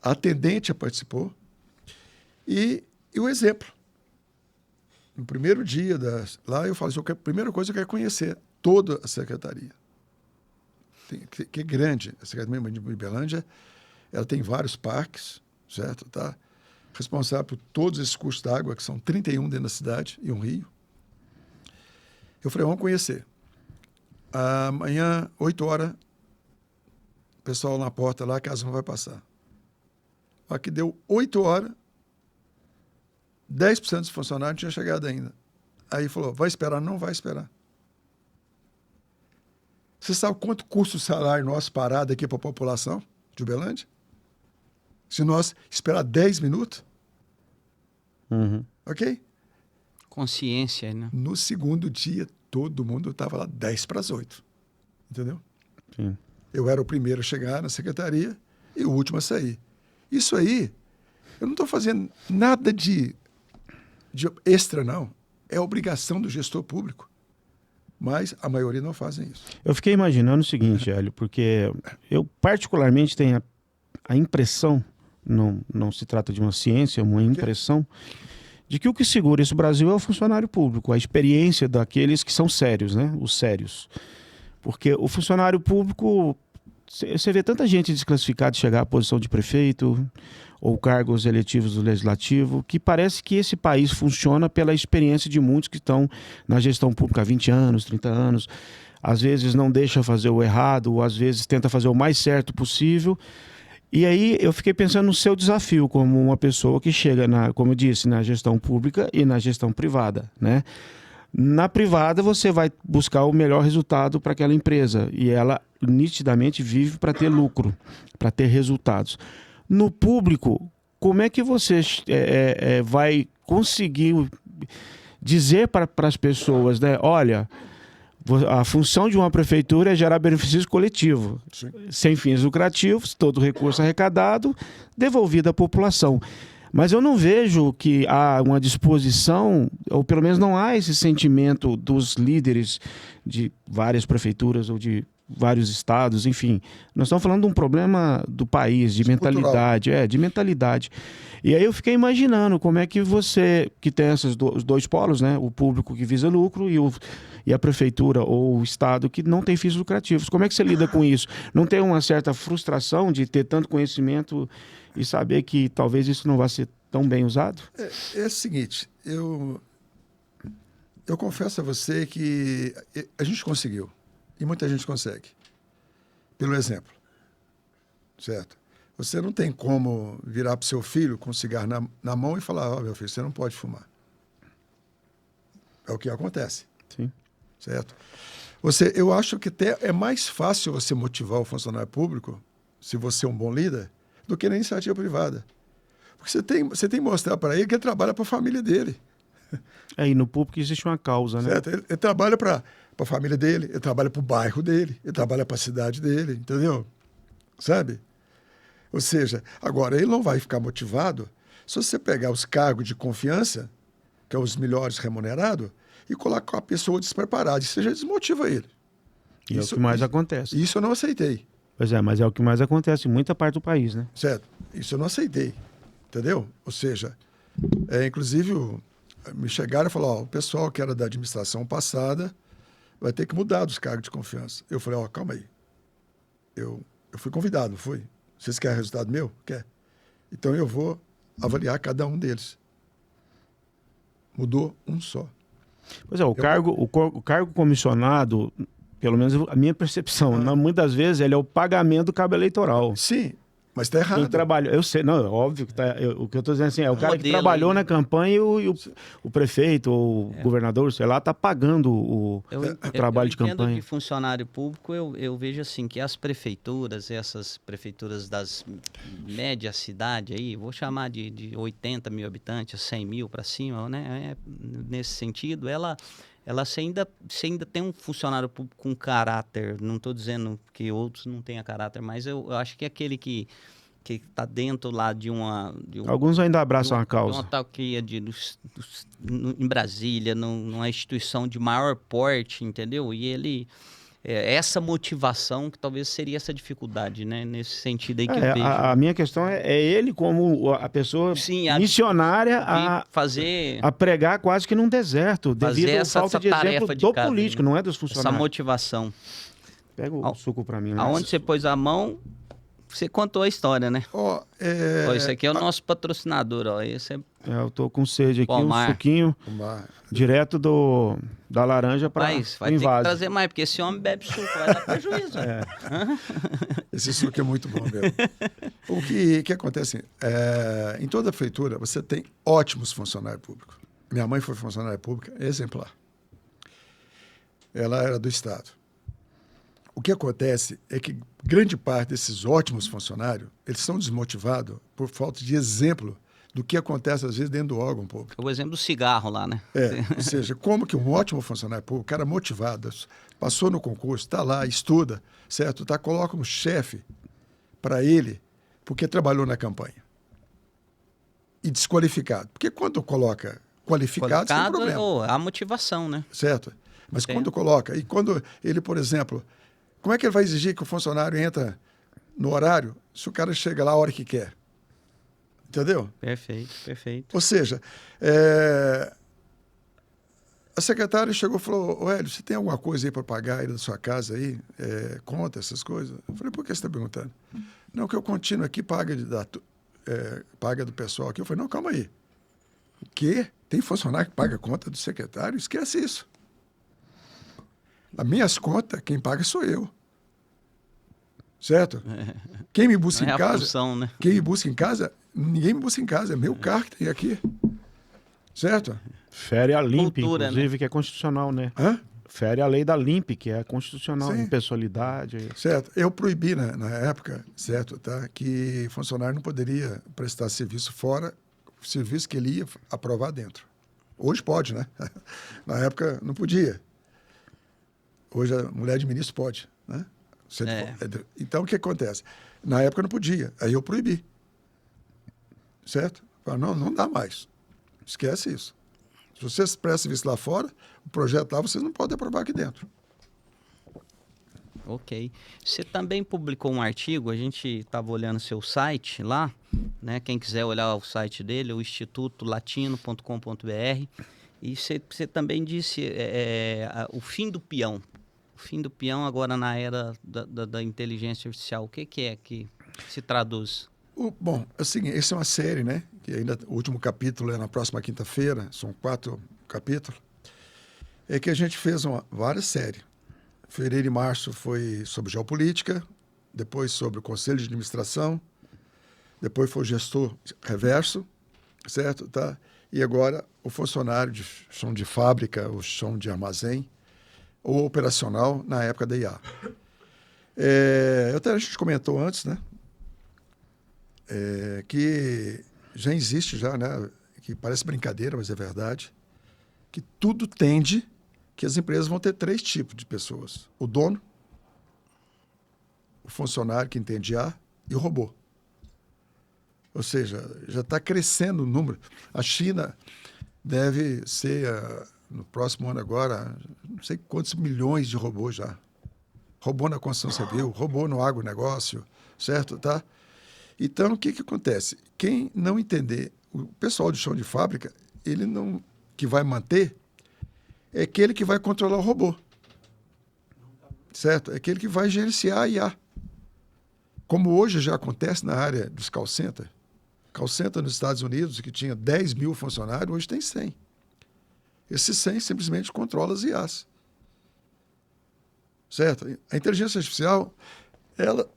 a atendente participou, e o exemplo. No primeiro dia lá, eu falei, a primeira coisa que eu quero conhecer toda a secretaria. Que é grande. A Secretaria de Uberlândia, ela tem vários parques, certo? Tá? Responsável por todos esses cursos d'água, que são 31 dentro da cidade, e um rio. Eu falei, vamos conhecer. Amanhã, 8 horas, o pessoal na porta lá, a casa não vai passar. Aqui deu 8 horas, 10% dos funcionários não tinha chegado ainda. Aí falou, vai esperar? Não vai esperar. Você sabe quanto custa o salário nosso parado aqui para a população de Uberlândia? Se nós esperar 10 minutos, ok? Consciência, né? No segundo dia, todo mundo estava lá 10 para as 8. Entendeu? Sim. Eu era o primeiro a chegar na secretaria e o último a sair. Isso aí, eu não estou fazendo nada de extra, não. É obrigação do gestor público. Mas a maioria não fazem isso. Eu fiquei imaginando o seguinte, Hélio, porque eu particularmente tenho a impressão, não se trata de uma ciência, uma impressão, de que o que segura esse Brasil é o funcionário público, a experiência daqueles que são sérios, né? Os sérios. Porque o funcionário público, você vê tanta gente desclassificada de chegar à posição de prefeito ou cargos eletivos do legislativo, que parece que esse país funciona pela experiência de muitos que estão na gestão pública há 20 anos, 30 anos. Às vezes não deixa fazer o errado, ou às vezes tenta fazer o mais certo possível. E aí eu fiquei pensando no seu desafio como uma pessoa que chega, como eu disse, na gestão pública e na gestão privada, né? Na privada você vai buscar o melhor resultado para aquela empresa e ela nitidamente vive para ter lucro, para ter resultados. No público, como é que você vai conseguir dizer para as pessoas, né? Olha, a função de uma prefeitura é gerar benefício coletivo, sem fins lucrativos, todo recurso arrecadado, devolvido à população. Mas eu não vejo que há uma disposição, ou pelo menos não há esse sentimento dos líderes de várias prefeituras ou de vários estados, enfim. Nós estamos falando de um problema do país, de mentalidade, de mentalidade. E aí eu fiquei imaginando como é que você, que tem esses dois polos, né? O público que visa lucro e a prefeitura ou o estado que não tem fins lucrativos. Como é que você lida com isso? Não tem uma certa frustração de ter tanto conhecimento e saber que talvez isso não vá ser tão bem usado? É o seguinte, eu confesso a você que a gente conseguiu, e muita gente consegue, pelo exemplo, certo? Você não tem como virar para o seu filho com um cigarro na mão e falar, meu filho, você não pode fumar. É o que acontece. Sim. Certo? Eu acho que até é mais fácil você motivar o funcionário público, se você é um bom líder, do que na iniciativa privada. Porque você tem que mostrar para ele que ele trabalha para a família dele. E no público existe uma causa, né? Certo? Ele trabalha para a família dele, ele trabalha para o bairro dele, ele trabalha para a cidade dele, entendeu? Sabe? Ou seja, agora ele não vai ficar motivado se você pegar os cargos de confiança, que são os melhores remunerados, e colocar a pessoa despreparada. Isso já desmotiva ele. E é o que mais acontece. Isso eu não aceitei. Pois é, mas é o que mais acontece em muita parte do país, né? Certo. Isso eu não aceitei. Entendeu? Ou seja, inclusive me chegaram e falaram, o pessoal que era da administração passada vai ter que mudar dos cargos de confiança. Eu falei, calma aí. Eu fui convidado, não fui? Vocês querem resultado meu? Quer. Então eu vou avaliar cada um deles. Mudou um só. Pois é, o cargo comissionado, pelo menos a minha percepção, muitas vezes ele é o pagamento do cabo eleitoral. Sim, mas está errado. Quem trabalhou, eu sei, não, é óbvio que o que eu estou dizendo assim, é o cara que trabalhou na campanha e o prefeito ou o governador, sei lá, está pagando o trabalho de campanha. Eu entendo que funcionário público, eu vejo assim, que as prefeituras, essas prefeituras das médias cidades aí, vou chamar de 80 mil habitantes, 100 mil para cima, né? Nesse sentido, você ainda tem um funcionário público com caráter, não estou dizendo que outros não tenham caráter, mas eu acho que aquele que está dentro lá de uma... Alguns ainda abraçam a causa. De uma autarquia em Brasília, numa instituição de maior porte, entendeu? E ele... essa motivação que talvez seria essa dificuldade, né? Nesse sentido aí que eu vejo. A minha questão é ele como a pessoa missionária a pregar quase que num deserto, devido à falta de exemplo do político, não é dos funcionários. Essa motivação. Pega o suco para mim. Aonde você pôs a mão, Você contou a história, né? Ó, Ó, esse aqui é o nosso patrocinador, ó. Esse é Eu tô com sede aqui, Palmar. um suquinho uma- direto da laranja para Rapaz, vai ter que invase. trazer mais, porque esse homem bebe suco, vai dar prejuízo. esse suco é muito bom mesmo. O que acontece? Em toda feitura, você tem ótimos funcionários públicos. Minha mãe foi funcionária pública exemplar. Ela era do Estado. O que acontece é que grande parte desses ótimos funcionários, eles são desmotivados por falta de exemplo do que acontece, às vezes, dentro do órgão público. É o exemplo do cigarro lá, né? Ou seja, como que um ótimo funcionário público, cara motivado, passou no concurso, está lá, estuda, certo? Coloca um chefe para ele, porque trabalhou na campanha. E desqualificado. Porque quando coloca qualificado, sem problema. A motivação, né? Certo? Mas Sim. quando coloca, e quando ele, por exemplo, como é que ele vai exigir que o funcionário entra no horário se o cara chega lá a hora que quer? Entendeu? Perfeito, perfeito. Ou seja, a secretária chegou e falou, Hélio, você tem alguma coisa aí para pagar aí da sua casa aí? Conta essas coisas? Eu falei, por que você está perguntando? Não, que eu continuo aqui, paga do pessoal aqui. Eu falei, não, calma aí. O quê? Tem funcionário que paga a conta do secretário? Esquece isso. As minhas contas, quem paga sou eu. Certo? Quem me busca Não é em a casa... função, né? Quem me busca em casa, ninguém me busca em casa. É meu carro que tem aqui. Certo? Fere a LIMP, Cultura, inclusive, que é constitucional, né? Hã? Fere a lei da LIMP, que é constitucional, Sim. impessoalidade. Certo. Eu proibi na época, certo, tá, que funcionário não poderia prestar serviço fora o serviço que ele ia aprovar dentro. Hoje pode, né? Na época não podia. Hoje a mulher de ministro pode, né? Então o que acontece? Na época não podia, aí eu proibi. Certo? Falei, não dá mais. Esquece isso. Se vocês prestam serviço lá fora, o projeto lá vocês não podem aprovar aqui dentro. Ok. Você também publicou um artigo, a gente estava olhando seu site lá, né? Quem quiser olhar o site dele, o institutolatino.com.br, e você também disse o fim do peão. O fim do peão agora na era da inteligência artificial. O que é que se traduz? Bom, é o seguinte, essa é uma série, né? Que ainda o último capítulo é na próxima quinta-feira, são 4 capítulos. É que a gente fez várias séries. Fevereiro e março foi sobre geopolítica, depois sobre o conselho de administração, depois foi o gestor reverso, certo? Tá? E agora o funcionário de chão de fábrica, o chão de armazém, ou operacional na época da IA. Até a gente comentou antes, né? Que já existe, né? Que parece brincadeira, mas é verdade, que tudo tende que as empresas vão ter 3 tipos de pessoas. O dono, o funcionário que entende IA e o robô. Ou seja, já está crescendo o número. A China deve ser, no próximo ano agora, não sei quantos milhões de robôs já. Robô na construção civil, robô no agronegócio, certo? Tá? Então, o que acontece? Quem não entender, o pessoal de chão de fábrica, ele não, que vai manter, é aquele que vai controlar o robô. Certo? É aquele que vai gerenciar a IA. Como hoje já acontece na área dos call centers. Call center nos Estados Unidos, que tinha 10 mil funcionários, hoje tem 100. Esses 100 simplesmente controlam as IAs. Certo? A inteligência artificial, ela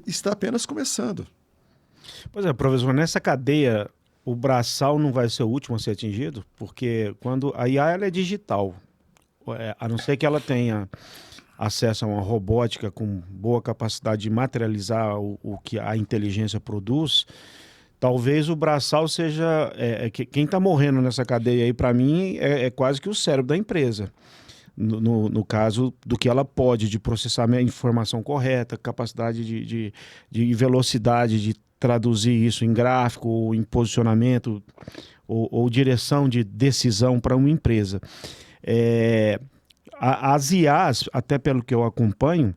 está apenas começando. Pois é, professor, nessa cadeia, o braçal não vai ser o último a ser atingido, porque quando a IA ela é digital, a não ser que ela tenha acesso a uma robótica com boa capacidade de materializar o que a inteligência produz, talvez o braçal seja... quem está morrendo nessa cadeia aí, para mim, é quase que o cérebro da empresa. No caso do que ela pode, de processamento, informação correta, capacidade de velocidade de traduzir isso em gráfico, ou em posicionamento, ou direção de decisão para uma empresa. As IAs, até pelo que eu acompanho,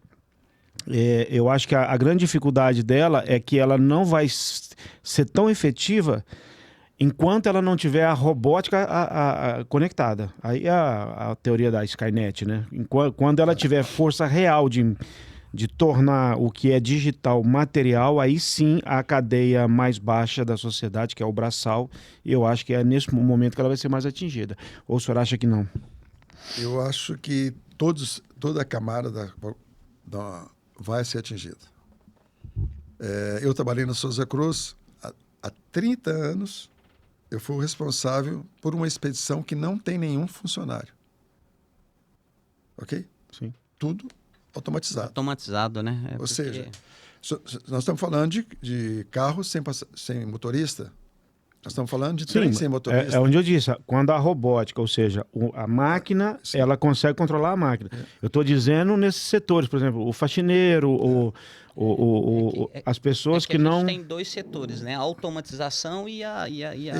eu acho que a grande dificuldade dela é que ela não vai ser tão efetiva enquanto ela não tiver a robótica conectada. Aí é a teoria da Skynet, né? Quando ela tiver força real de de tornar o que é digital material, aí sim a cadeia mais baixa da sociedade, que é o braçal, e eu acho que é nesse momento que ela vai ser mais atingida. Ou o senhor acha que não? Eu acho que toda a camada vai ser atingida. Eu trabalhei na Souza Cruz há 30 anos. Eu fui o responsável por uma expedição que não tem nenhum funcionário. Ok? Sim. Tudo automatizado. Automatizado, né? Ou seja, nós estamos falando de carros sem motorista. Nós estamos falando de trem sem motorista. É onde eu disse, quando a robótica, ou seja, a máquina, ela consegue controlar a máquina. Eu estou dizendo nesses setores, por exemplo, o faxineiro, as pessoas que não... A gente tem dois setores, né? A automatização e a...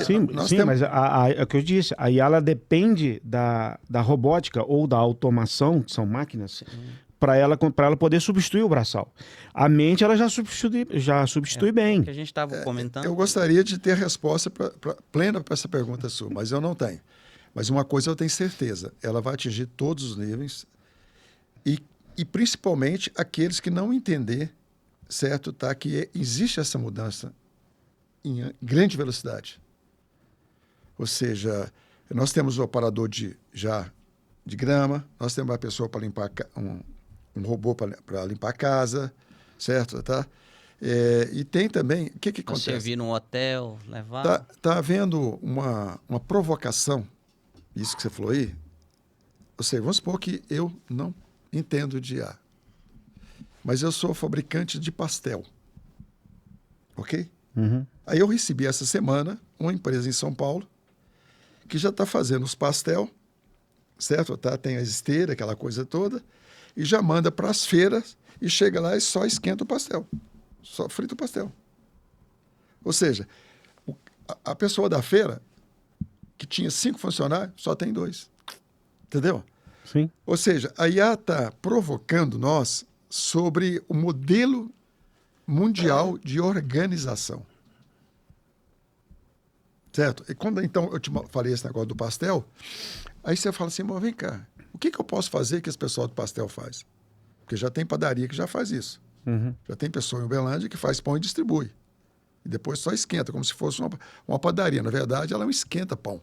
Sim, mas é o que eu disse, aí ela depende da robótica ou da automação, que são máquinas, para ela poder substituir o braçal. A mente ela já substitui bem. Que a gente estava comentando. Eu gostaria de ter a resposta plena para essa pergunta sua, mas eu não tenho. Mas uma coisa eu tenho certeza, ela vai atingir todos os níveis e principalmente aqueles que não entender, certo, tá, que existe essa mudança em grande velocidade. Ou seja, nós temos o operador de grama, nós temos uma pessoa para limpar um robô para limpar a casa, certo? Tá? E tem também... O que acontece? Servir num hotel, levar... Tá havendo uma provocação, isso que você falou aí. Ou seja, vamos supor que eu não entendo de IA, mas eu sou fabricante de pastel. Ok? Uhum. Aí eu recebi essa semana uma empresa em São Paulo que já está fazendo os pastel, certo? Tá? Tem a esteira, aquela coisa toda, e já manda para as feiras e chega lá e só esquenta o pastel. Só frita o pastel. Ou seja, a pessoa da feira, que tinha 5 funcionários, só tem 2. Entendeu? Sim. Ou seja, a IA está provocando nós sobre o modelo mundial de organização. Certo? E quando então eu te falei esse negócio do pastel, aí você fala assim, vem cá, o que eu posso fazer que esse pessoal do pastel faz? Porque já tem padaria que já faz isso. Uhum. Já tem pessoa em Uberlândia que faz pão e distribui. E depois só esquenta, como se fosse uma padaria. Na verdade, ela é um esquenta-pão.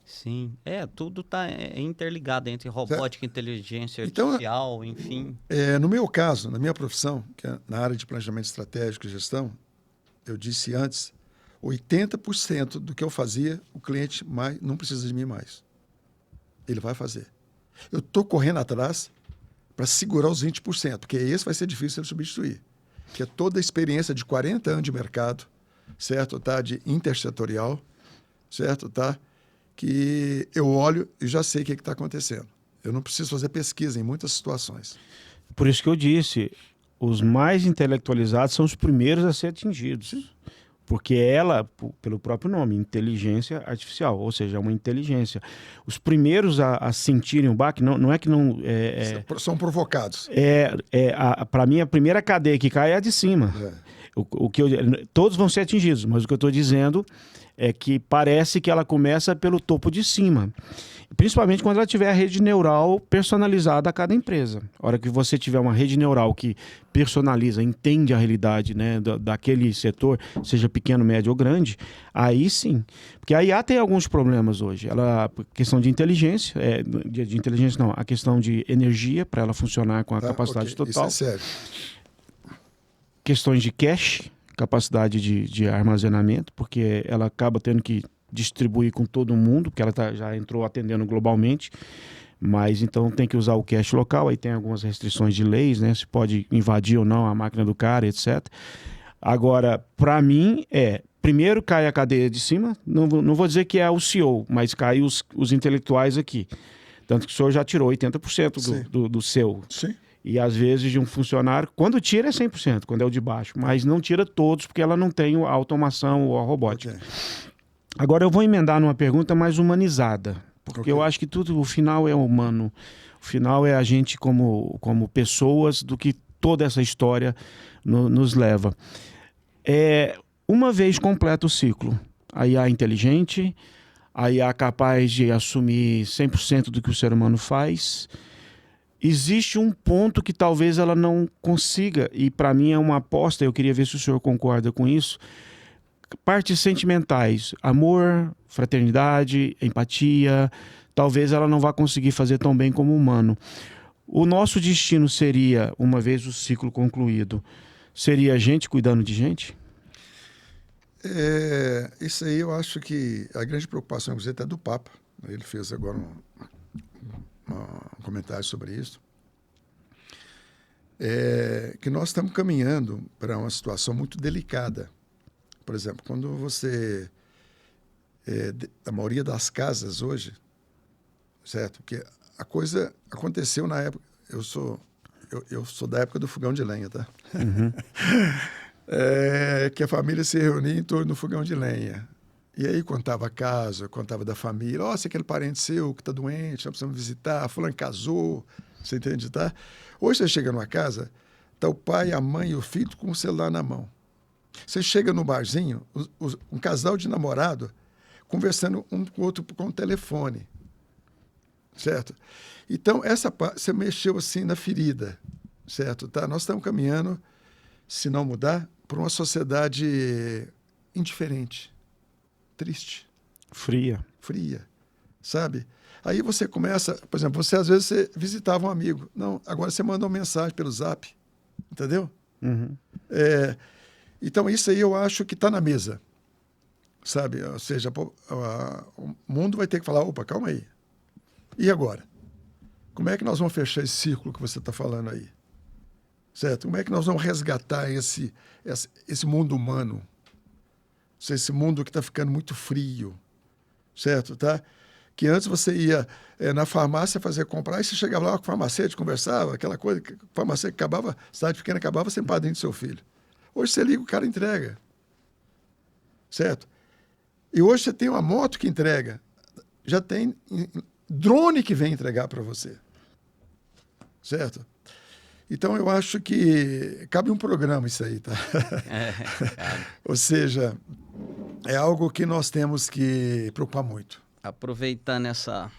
Sim. Tudo está interligado entre robótica, inteligência então, artificial, enfim. No meu caso, na minha profissão, que é na área de planejamento estratégico e gestão, eu disse antes, 80% do que eu fazia, o cliente não precisa de mim mais. Ele vai fazer. Eu estou correndo atrás para segurar os 20%, porque esse vai ser difícil de substituir. Que é toda a experiência de 40 anos de mercado, certo? Tá? De intersetorial, certo? Tá? Que eu olho e já sei o que está acontecendo. Eu não preciso fazer pesquisa em muitas situações. Por isso que eu disse, os mais intelectualizados são os primeiros a ser atingidos. Sim. Porque ela, pelo próprio nome, inteligência artificial, ou seja, é uma inteligência. Os primeiros a sentirem o baque, não é que não... São provocados. Para mim, a primeira cadeia que cai é a de cima. Todos vão ser atingidos, mas o que eu estou dizendo é que parece que ela começa pelo topo de cima. Principalmente quando ela tiver a rede neural personalizada a cada empresa. A hora que você tiver uma rede neural que personaliza, entende a realidade, né, daquele setor, seja pequeno, médio ou grande, aí sim. Porque a IA tem alguns problemas hoje. Questão de inteligência, de inteligência não, a questão de energia para ela funcionar com a capacidade total. Isso é sério. Questões de cache, capacidade de armazenamento, porque ela acaba tendo que distribuir com todo mundo, porque ela já entrou atendendo globalmente, mas então tem que usar o cache local, aí tem algumas restrições de leis, né? Se pode invadir ou não a máquina do cara, etc. Agora, para mim, primeiro cai a cadeia de cima, não vou dizer que é o CEO, mas cai os intelectuais aqui. Tanto que o senhor já tirou 80% do seu. Sim. E às vezes de um funcionário, quando tira é 100%, quando é o de baixo, mas não tira todos, porque ela não tem a automação ou a robótica. Okay. Agora eu vou emendar numa pergunta mais humanizada, porque eu acho que o final é humano. O final é a gente como pessoas do que toda essa história nos leva. Uma vez completo o ciclo, a IA inteligente, a IA capaz de assumir 100% do que o ser humano faz, existe um ponto que talvez ela não consiga, e para mim é uma aposta, eu queria ver se o senhor concorda com isso, partes sentimentais, amor, fraternidade, empatia, talvez ela não vá conseguir fazer tão bem como humano. O nosso destino seria, uma vez o ciclo concluído, seria gente cuidando de gente? Isso aí eu acho que a grande preocupação, inclusive, até do Papa. Ele fez agora um comentário sobre isso. Que nós estamos caminhando para uma situação muito delicada. Por exemplo, quando você... a maioria das casas hoje, certo? Porque a coisa aconteceu na época... Eu sou da época do fogão de lenha, tá? Uhum. Que a família se reunia em torno do fogão de lenha. E aí contava a casa, contava da família. Ó, se aquele parente seu que está doente, nós precisamos visitar, fulano casou, você entende, tá? Hoje você chega numa casa, tá o pai, a mãe e o filho com o celular na mão. Você chega no barzinho, um casal de namorado conversando um com o outro com o telefone, certo? Então, você mexeu assim na ferida, certo? Tá? Nós estamos caminhando, se não mudar, para uma sociedade indiferente, triste. Fria, sabe? Aí você começa, por exemplo, às vezes você visitava um amigo. Não, agora você manda uma mensagem pelo Zap, entendeu? Uhum. Então, isso aí eu acho que está na mesa, sabe? Ou seja, o mundo vai ter que falar, opa, calma aí. E agora? Como é que nós vamos fechar esse círculo que você está falando aí? Certo? Como é que nós vamos resgatar esse mundo humano? Esse mundo que está ficando muito frio, certo? Tá? Que antes você ia na farmácia fazer comprar, e você chegava lá com o farmacêutico, conversava, aquela coisa, que o farmacêutico acabava, cidade pequena acabava sem padrinho do seu filho. Hoje você liga, o cara entrega, certo? E hoje você tem uma moto que entrega, já tem drone que vem entregar para você, certo? Então, eu acho que cabe um programa isso aí, tá? Ou seja, é algo que nós temos que preocupar muito. Aproveitando essa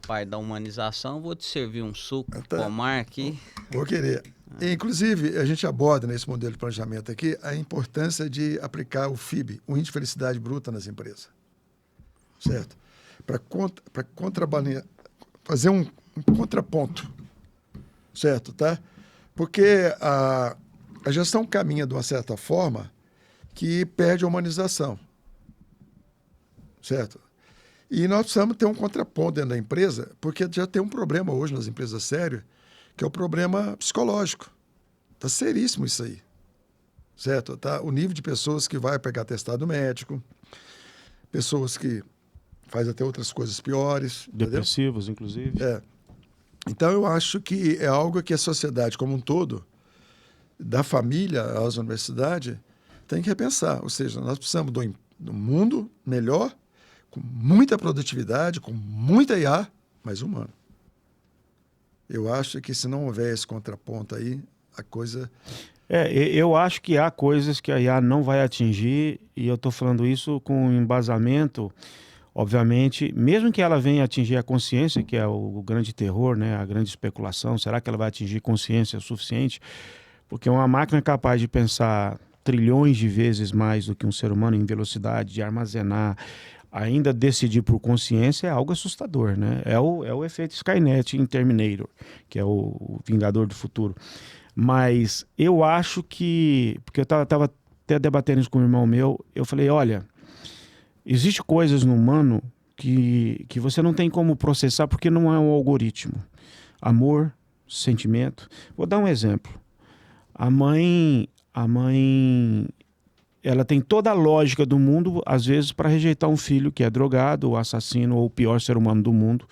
parte da humanização, vou te servir um suco Tá. pomar aqui. Vou querer. Inclusive, a gente aborda nesse modelo de planejamento aqui a importância de aplicar o FIB, o Índice de Felicidade Bruta, nas empresas. Certo? Para fazer um contraponto. Certo, tá? Porque a gestão caminha de uma certa forma que perde a humanização. Certo? E nós precisamos ter um contraponto dentro da empresa, porque já tem um problema hoje nas empresas sérias, que é o problema psicológico. Está seríssimo isso aí. Certo? Tá? O nível de pessoas que vai pegar atestado médico, pessoas que fazem até outras coisas piores. Depressivos, entendeu? inclusive. Então, eu acho que é algo que a sociedade como um todo, da família às universidades, tem que repensar. Ou seja, nós precisamos de um mundo melhor, com muita produtividade, com muita IA, mas humano. Eu acho que se não houver esse contraponto aí, a coisa... Eu acho que há coisas que a IA não vai atingir, e eu estou falando isso com embasamento, obviamente, mesmo que ela venha atingir a consciência, que é o grande terror, né, a grande especulação, será que ela vai atingir consciência suficiente? Porque uma máquina capaz de pensar trilhões de vezes mais do que um ser humano em velocidade, de armazenar, ainda decidir por consciência, é algo assustador, né? É o efeito Skynet em Terminator, que é o Vingador do Futuro. Mas eu acho que... Porque eu estava até debatendo isso com um irmão meu, eu falei, olha, existem coisas no humano que você não tem como processar porque não é um algoritmo. Amor, sentimento. Vou dar um exemplo. A mãe, ela tem toda a lógica do mundo, às vezes, para rejeitar um filho que é drogado, ou assassino, ou o pior ser humano do mundo.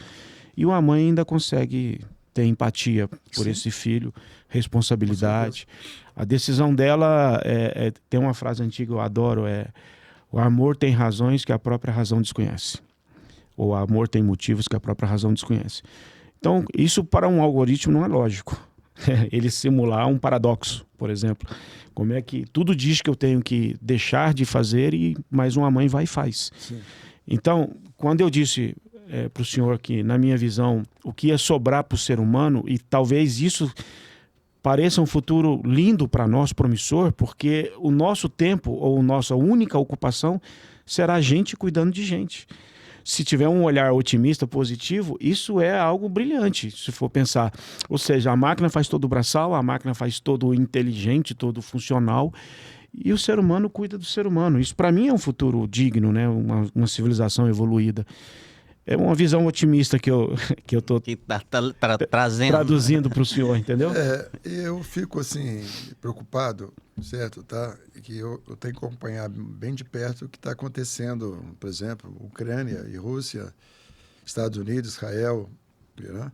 E uma mãe ainda consegue ter empatia por esse filho, responsabilidade. A decisão dela, tem uma frase antiga que eu adoro, o amor tem razões que a própria razão desconhece. Ou o amor tem motivos que a própria razão desconhece. Então, isso para um algoritmo não é lógico. Ele simular um paradoxo, por exemplo. Como é que tudo diz que eu tenho que deixar de fazer, mas uma mãe vai e faz. Sim. Então, quando eu disse para o senhor que, na minha visão, o que ia sobrar para o ser humano, e talvez isso pareça um futuro lindo para nós, promissor, porque o nosso tempo, ou nossa única ocupação, será gente cuidando de gente. Se tiver um olhar otimista, positivo, isso é algo brilhante, se for pensar. Ou seja, a máquina faz todo o braçal, a máquina faz todo o inteligente, todo o funcional, e o ser humano cuida do ser humano. Isso, para mim, é um futuro digno, né? Uma civilização evoluída. É uma visão otimista que eu estou Que trazendo. traduzindo para o senhor, entendeu? Eu fico assim preocupado, certo, tá? Que eu tenho que acompanhar bem de perto o que está acontecendo, por exemplo, Ucrânia e Rússia, Estados Unidos, Israel, Irã,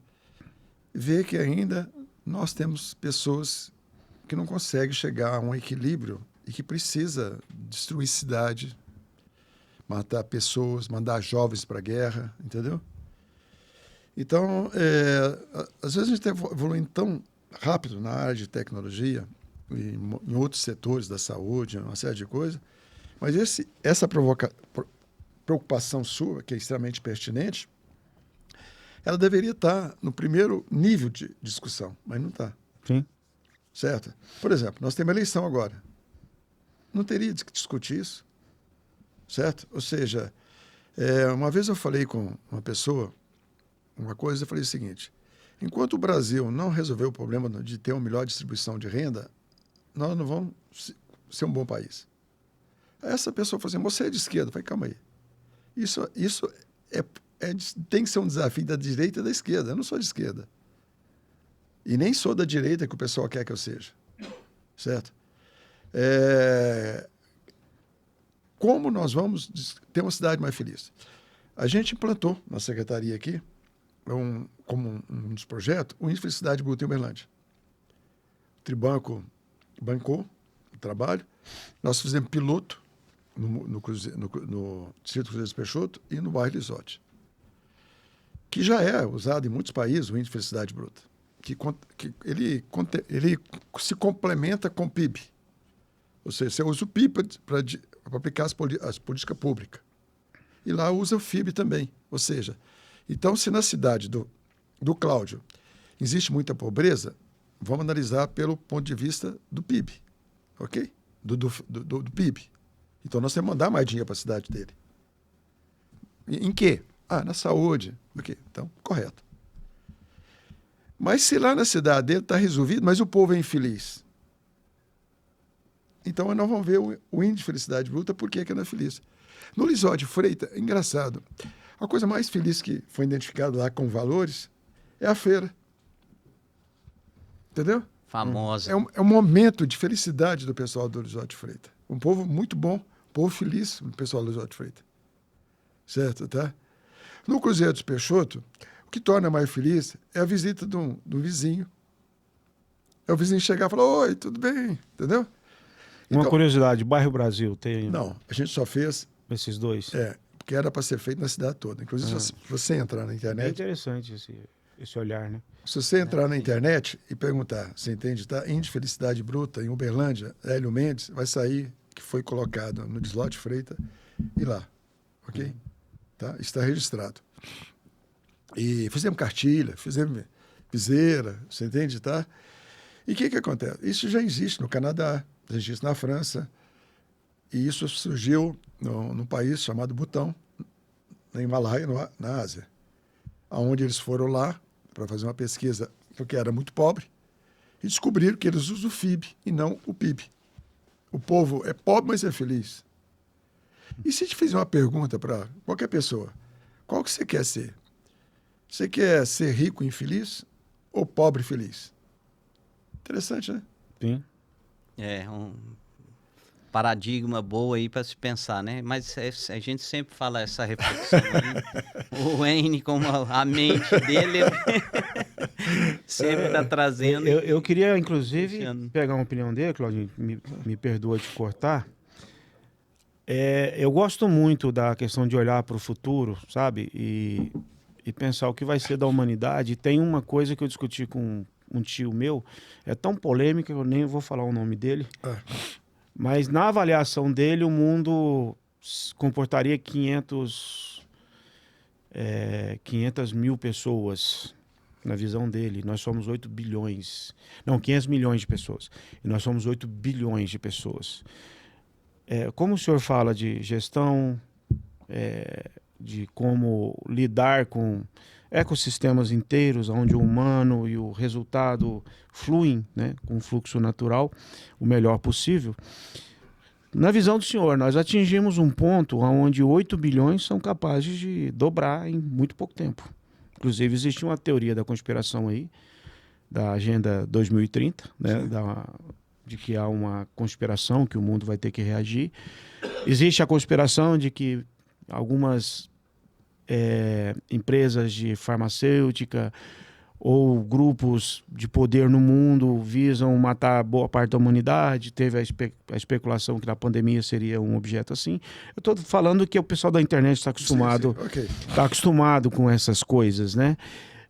e ver que ainda nós temos pessoas que não conseguem chegar a um equilíbrio e que precisa destruir cidade, matar pessoas, mandar jovens para a guerra, entendeu? Então, às vezes a gente está evoluindo tão rápido na área de tecnologia, em outros setores da saúde, uma série de coisas, mas essa preocupação sua, que é extremamente pertinente, ela deveria estar no primeiro nível de discussão, mas não está. Sim. Certo? Por exemplo, nós temos eleição agora. Não teria que discutir isso. Certo? Ou seja, uma vez eu falei com uma pessoa, uma coisa, eu falei o seguinte: enquanto o Brasil não resolver o problema de ter uma melhor distribuição de renda, nós não vamos ser um bom país. Aí essa pessoa falou assim: você é de esquerda. Eu falei: calma aí. Isso tem que ser um desafio da direita e da esquerda. Eu não sou de esquerda. E nem sou da direita que o pessoal quer que eu seja. Certo? Como nós vamos ter uma cidade mais feliz? A gente implantou na secretaria aqui, como um dos projetos, o Índice de Felicidade Bruta em Uberlândia. O Tribanco bancou o trabalho. Nós fizemos piloto no Distrito Cruzeiro do Peixoto e no bairro Lisote, que já é usado em muitos países, o Índice de Felicidade Bruta, que ele se complementa com o PIB. Ou seja, você usa o PIB para aplicar as políticas públicas. E lá usa o FIB também. Ou seja, então, se na cidade do Cláudio existe muita pobreza, vamos analisar pelo ponto de vista do PIB. Ok? Do PIB. Então, nós temos que mandar mais dinheiro para a cidade dele. Em quê? Na saúde. Ok, então, correto. Mas se lá na cidade dele está resolvido, mas o povo é infeliz. Então, nós vamos ver o índice de felicidade bruta, por que não é feliz. No Lisote Freitas, é engraçado, a coisa mais feliz que foi identificada lá com valores é a feira. Entendeu? Famosa. É um momento de felicidade do pessoal do Lisote Freitas. Um povo muito bom, um povo feliz, o pessoal do Lisote Freitas. Certo, tá? No Cruzeiro dos Peixoto, o que torna mais feliz é a visita do vizinho. É o vizinho chegar e falar: oi, tudo bem? Entendeu? Uma curiosidade, bairro Brasil tem... Não, a gente só fez... Esses dois? Porque era para ser feito na cidade toda. Inclusive, se você entrar na internet... É interessante esse olhar, né? Se você entrar na internet e perguntar, você entende, tá? Índice de Felicidade Bruta, em Uberlândia, Hélio Mendes, vai sair que foi colocado no Lisote Freitas e lá. Ok? Tá? Está registrado. E fizemos cartilha, fizemos viseira, você entende, tá? E o que acontece? Isso já existe no Canadá, já existe na França, e isso surgiu num país chamado Butão, na Himalaia, na Ásia, onde eles foram lá para fazer uma pesquisa, porque era muito pobre, e descobriram que eles usam o FIB e não o PIB. O povo é pobre, mas é feliz. E se te fizer uma pergunta para qualquer pessoa, qual que você quer ser? Você quer ser rico e infeliz ou pobre e feliz? Interessante, né? Sim. É um paradigma boa aí para se pensar, né? Mas a gente sempre fala essa reflexão aí. O Wayne, como a mente dele, sempre está trazendo. Eu queria, inclusive, pegar uma opinião dele, Claudinho, me perdoa de cortar. Eu gosto muito da questão de olhar para o futuro, sabe? E pensar o que vai ser da humanidade. Tem uma coisa que eu discuti com um tio meu, é tão polêmica que eu nem vou falar o nome dele, mas na avaliação dele o mundo comportaria 500 500 mil pessoas, na visão dele. Nós somos 8 bilhões. Não, 500 milhões de pessoas. E nós somos 8 bilhões de pessoas. Como o senhor fala de gestão, de como lidar com ecossistemas inteiros, onde o humano e o resultado fluem, né, com um fluxo natural, o melhor possível. Na visão do senhor, nós atingimos um ponto onde 8 bilhões são capazes de dobrar em muito pouco tempo. Inclusive, existe uma teoria da conspiração aí, da Agenda 2030, né, de que há uma conspiração, que o mundo vai ter que reagir. Existe a conspiração de que algumas empresas de farmacêutica ou grupos de poder no mundo visam matar boa parte da humanidade. Teve a especulação que na pandemia seria um objeto assim. Eu estou falando que o pessoal da internet está acostumado, sim. Okay. Tá acostumado com essas coisas, né?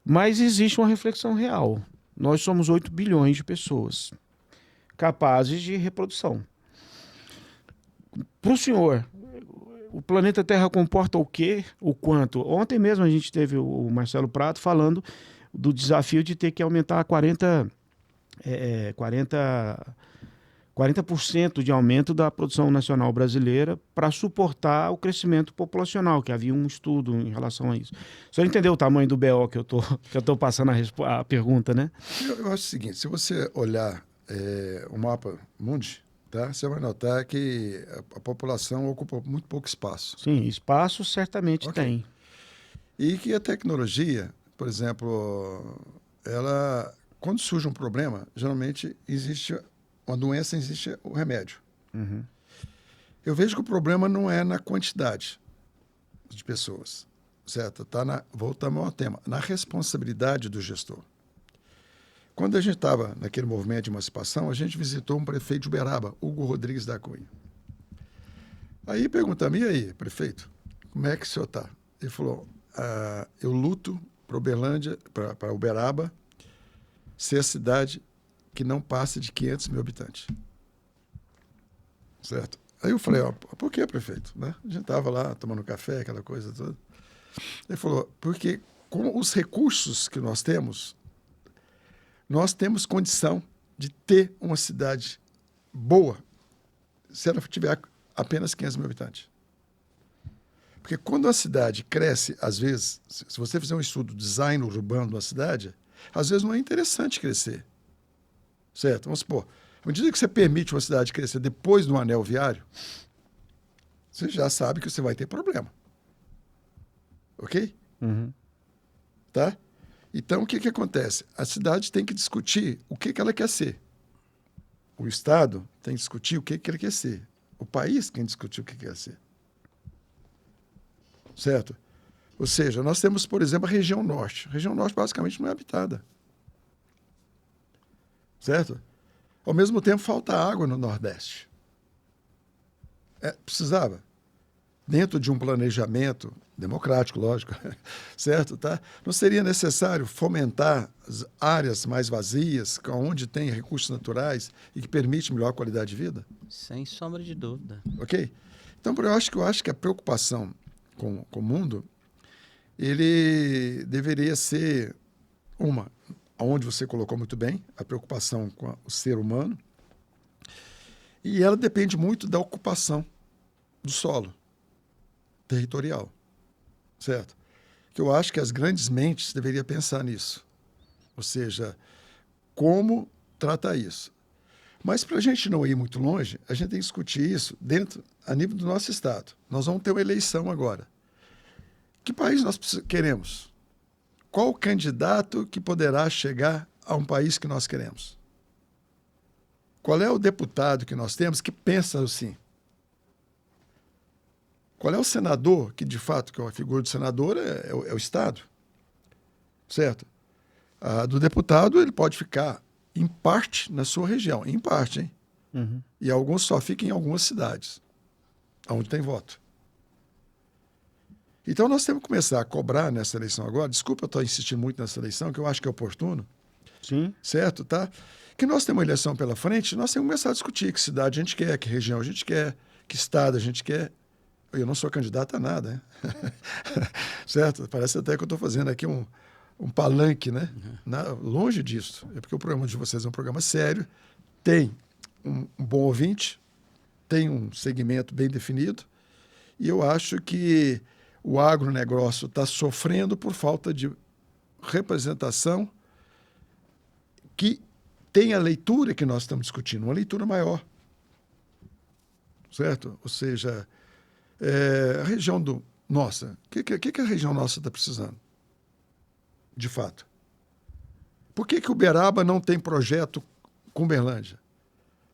Mas existe uma reflexão real. Nós somos 8 bilhões de pessoas capazes de reprodução. Para o senhor, o planeta Terra comporta o quê? O quanto? Ontem mesmo a gente teve o Marcelo Prato falando do desafio de ter que aumentar 40% de aumento da produção nacional brasileira para suportar o crescimento populacional, que havia um estudo em relação a isso. O senhor entendeu o tamanho do BO que eu tô passando a pergunta, né? Eu acho o seguinte, se você olhar o mapa mundi, tá? Você vai notar que a população ocupa muito pouco espaço. Sim, espaço certamente tem. E que a tecnologia, por exemplo, quando surge um problema, geralmente existe uma doença, existe o remédio. Uhum. Eu vejo que o problema não é na quantidade de pessoas, certo? Voltamos ao tema, na responsabilidade do gestor. Quando a gente estava naquele movimento de emancipação, a gente visitou um prefeito de Uberaba, Hugo Rodrigues da Cunha. Aí perguntamos, e aí, prefeito, como é que o senhor está? Ele falou, eu luto para Uberaba ser a cidade que não passe de 500 mil habitantes. Certo? Aí eu falei, por que, prefeito? Né? A gente estava lá tomando café, aquela coisa toda. Ele falou, porque com os recursos que nós temos condição de ter uma cidade boa se ela tiver apenas 500 mil habitantes. Porque quando a cidade cresce, às vezes, se você fizer um estudo design urbano de uma cidade, às vezes não é interessante crescer. Certo? Vamos supor, à medida que você permite uma cidade crescer depois do anel viário, você já sabe que você vai ter problema. Ok? Uhum. Tá? Então, o que acontece? A cidade tem que discutir o que ela quer ser. O Estado tem que discutir o que ele quer ser. O país tem que discutir o que quer ser. Certo? Ou seja, nós temos, por exemplo, a região norte. A região norte basicamente não é habitada. Certo? Ao mesmo tempo, falta água no Nordeste. Precisava. Dentro de um planejamento democrático, lógico, certo? Tá? Não seria necessário fomentar as áreas mais vazias, onde tem recursos naturais e que permite melhor qualidade de vida? Sem sombra de dúvida. Ok? Então, eu acho que a preocupação com o mundo, ele deveria ser onde você colocou muito bem, a preocupação com o ser humano, e ela depende muito da ocupação do solo territorial, certo? Que eu acho que as grandes mentes deveriam pensar nisso, ou seja, como tratar isso. Mas para a gente não ir muito longe, a gente tem que discutir isso a nível do nosso estado. Nós vamos ter uma eleição agora. Que país nós queremos? Qual o candidato que poderá chegar a um país que nós queremos? Qual é o deputado que nós temos que pensa assim? Qual é o senador que, de fato, que é a figura do senador é o Estado? Certo? Do deputado, ele pode ficar em parte na sua região, em parte, hein? Uhum. E alguns só ficam em algumas cidades, onde tem voto. Então, nós temos que começar a cobrar nessa eleição agora. Desculpa eu estar insistindo muito nessa eleição, que eu acho que é oportuno. Sim. Certo, tá? Que nós temos uma eleição pela frente, nós temos que começar a discutir que cidade a gente quer, que região a gente quer, que estado a gente quer. Eu não sou candidato a nada, né? Certo? Parece até que eu estou fazendo aqui um palanque, né? Longe disso. É porque o programa de vocês é um programa sério, tem um bom ouvinte, tem um segmento bem definido, e eu acho que o agronegócio está sofrendo por falta de representação que tem a leitura que nós estamos discutindo, uma leitura maior. Certo? Ou seja, a região nossa, o que a região nossa está precisando? De fato. Por que Uberaba não tem projeto com Uberlândia?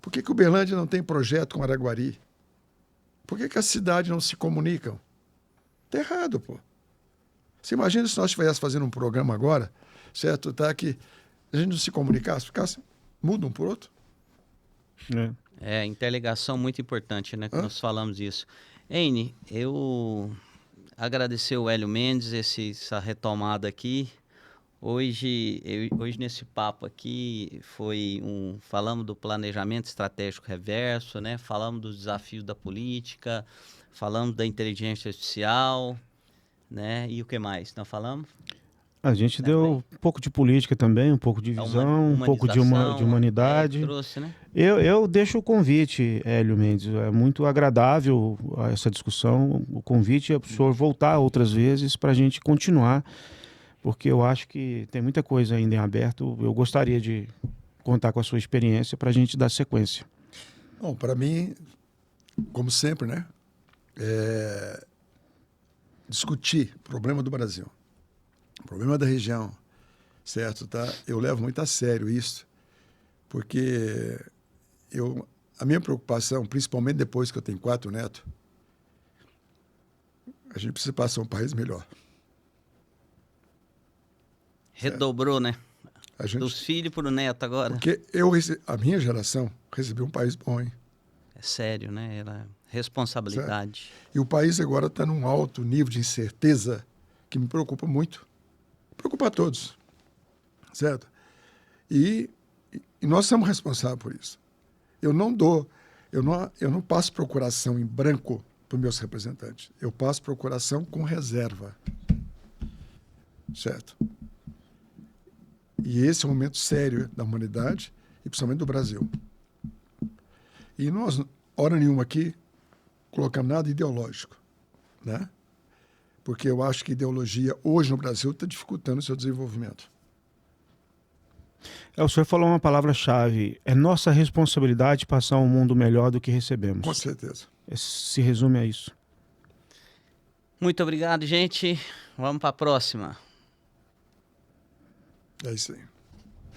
Por que Uberlândia não tem projeto com Araguari? Por que as cidades não se comunicam? Está errado, pô. Você imagina se nós estivéssemos fazendo um programa agora, certo? Tá, que a gente não se comunicasse, ficasse, muda um por outro. Interligação muito importante, né? Que nós falamos isso. Heine, eu agradecer o Hélio Mendes, essa retomada aqui. Hoje nesse papo aqui falamos do planejamento estratégico reverso, né? Falamos dos desafios da política, falamos da inteligência artificial, né? E o que mais? Nós falamos? A gente deu um pouco de política também, um pouco de visão, um pouco de humanidade. Trouxe, né? Eu deixo o convite, Hélio Mendes. É muito agradável essa discussão. O convite é para o senhor voltar outras vezes para a gente continuar, porque eu acho que tem muita coisa ainda em aberto. Eu gostaria de contar com a sua experiência para a gente dar sequência. Bom, para mim, como sempre, né? Discutir o problema do Brasil. O problema da região, certo? Tá? Eu levo muito a sério isso, porque a minha preocupação, principalmente depois que eu tenho 4 netos, a gente precisa passar um país melhor. Redobrou, né? Dos filhos para o neto agora. Porque a minha geração recebeu um país bom, hein? É sério, né? Responsabilidade. Certo? E o país agora está num alto nível de incerteza que me preocupa muito. Preocupa a todos, certo? E nós somos responsáveis por isso. Eu não passo procuração em branco para os meus representantes. Eu passo procuração com reserva, certo? E esse é um momento sério da humanidade e principalmente do Brasil. E nós, hora nenhuma aqui, colocamos nada ideológico, né? Porque eu acho que a ideologia hoje no Brasil está dificultando o seu desenvolvimento. O senhor falou uma palavra-chave. É nossa responsabilidade passar um mundo melhor do que recebemos. Com certeza. Se resume a isso. Muito obrigado, gente. Vamos para a próxima. É isso aí.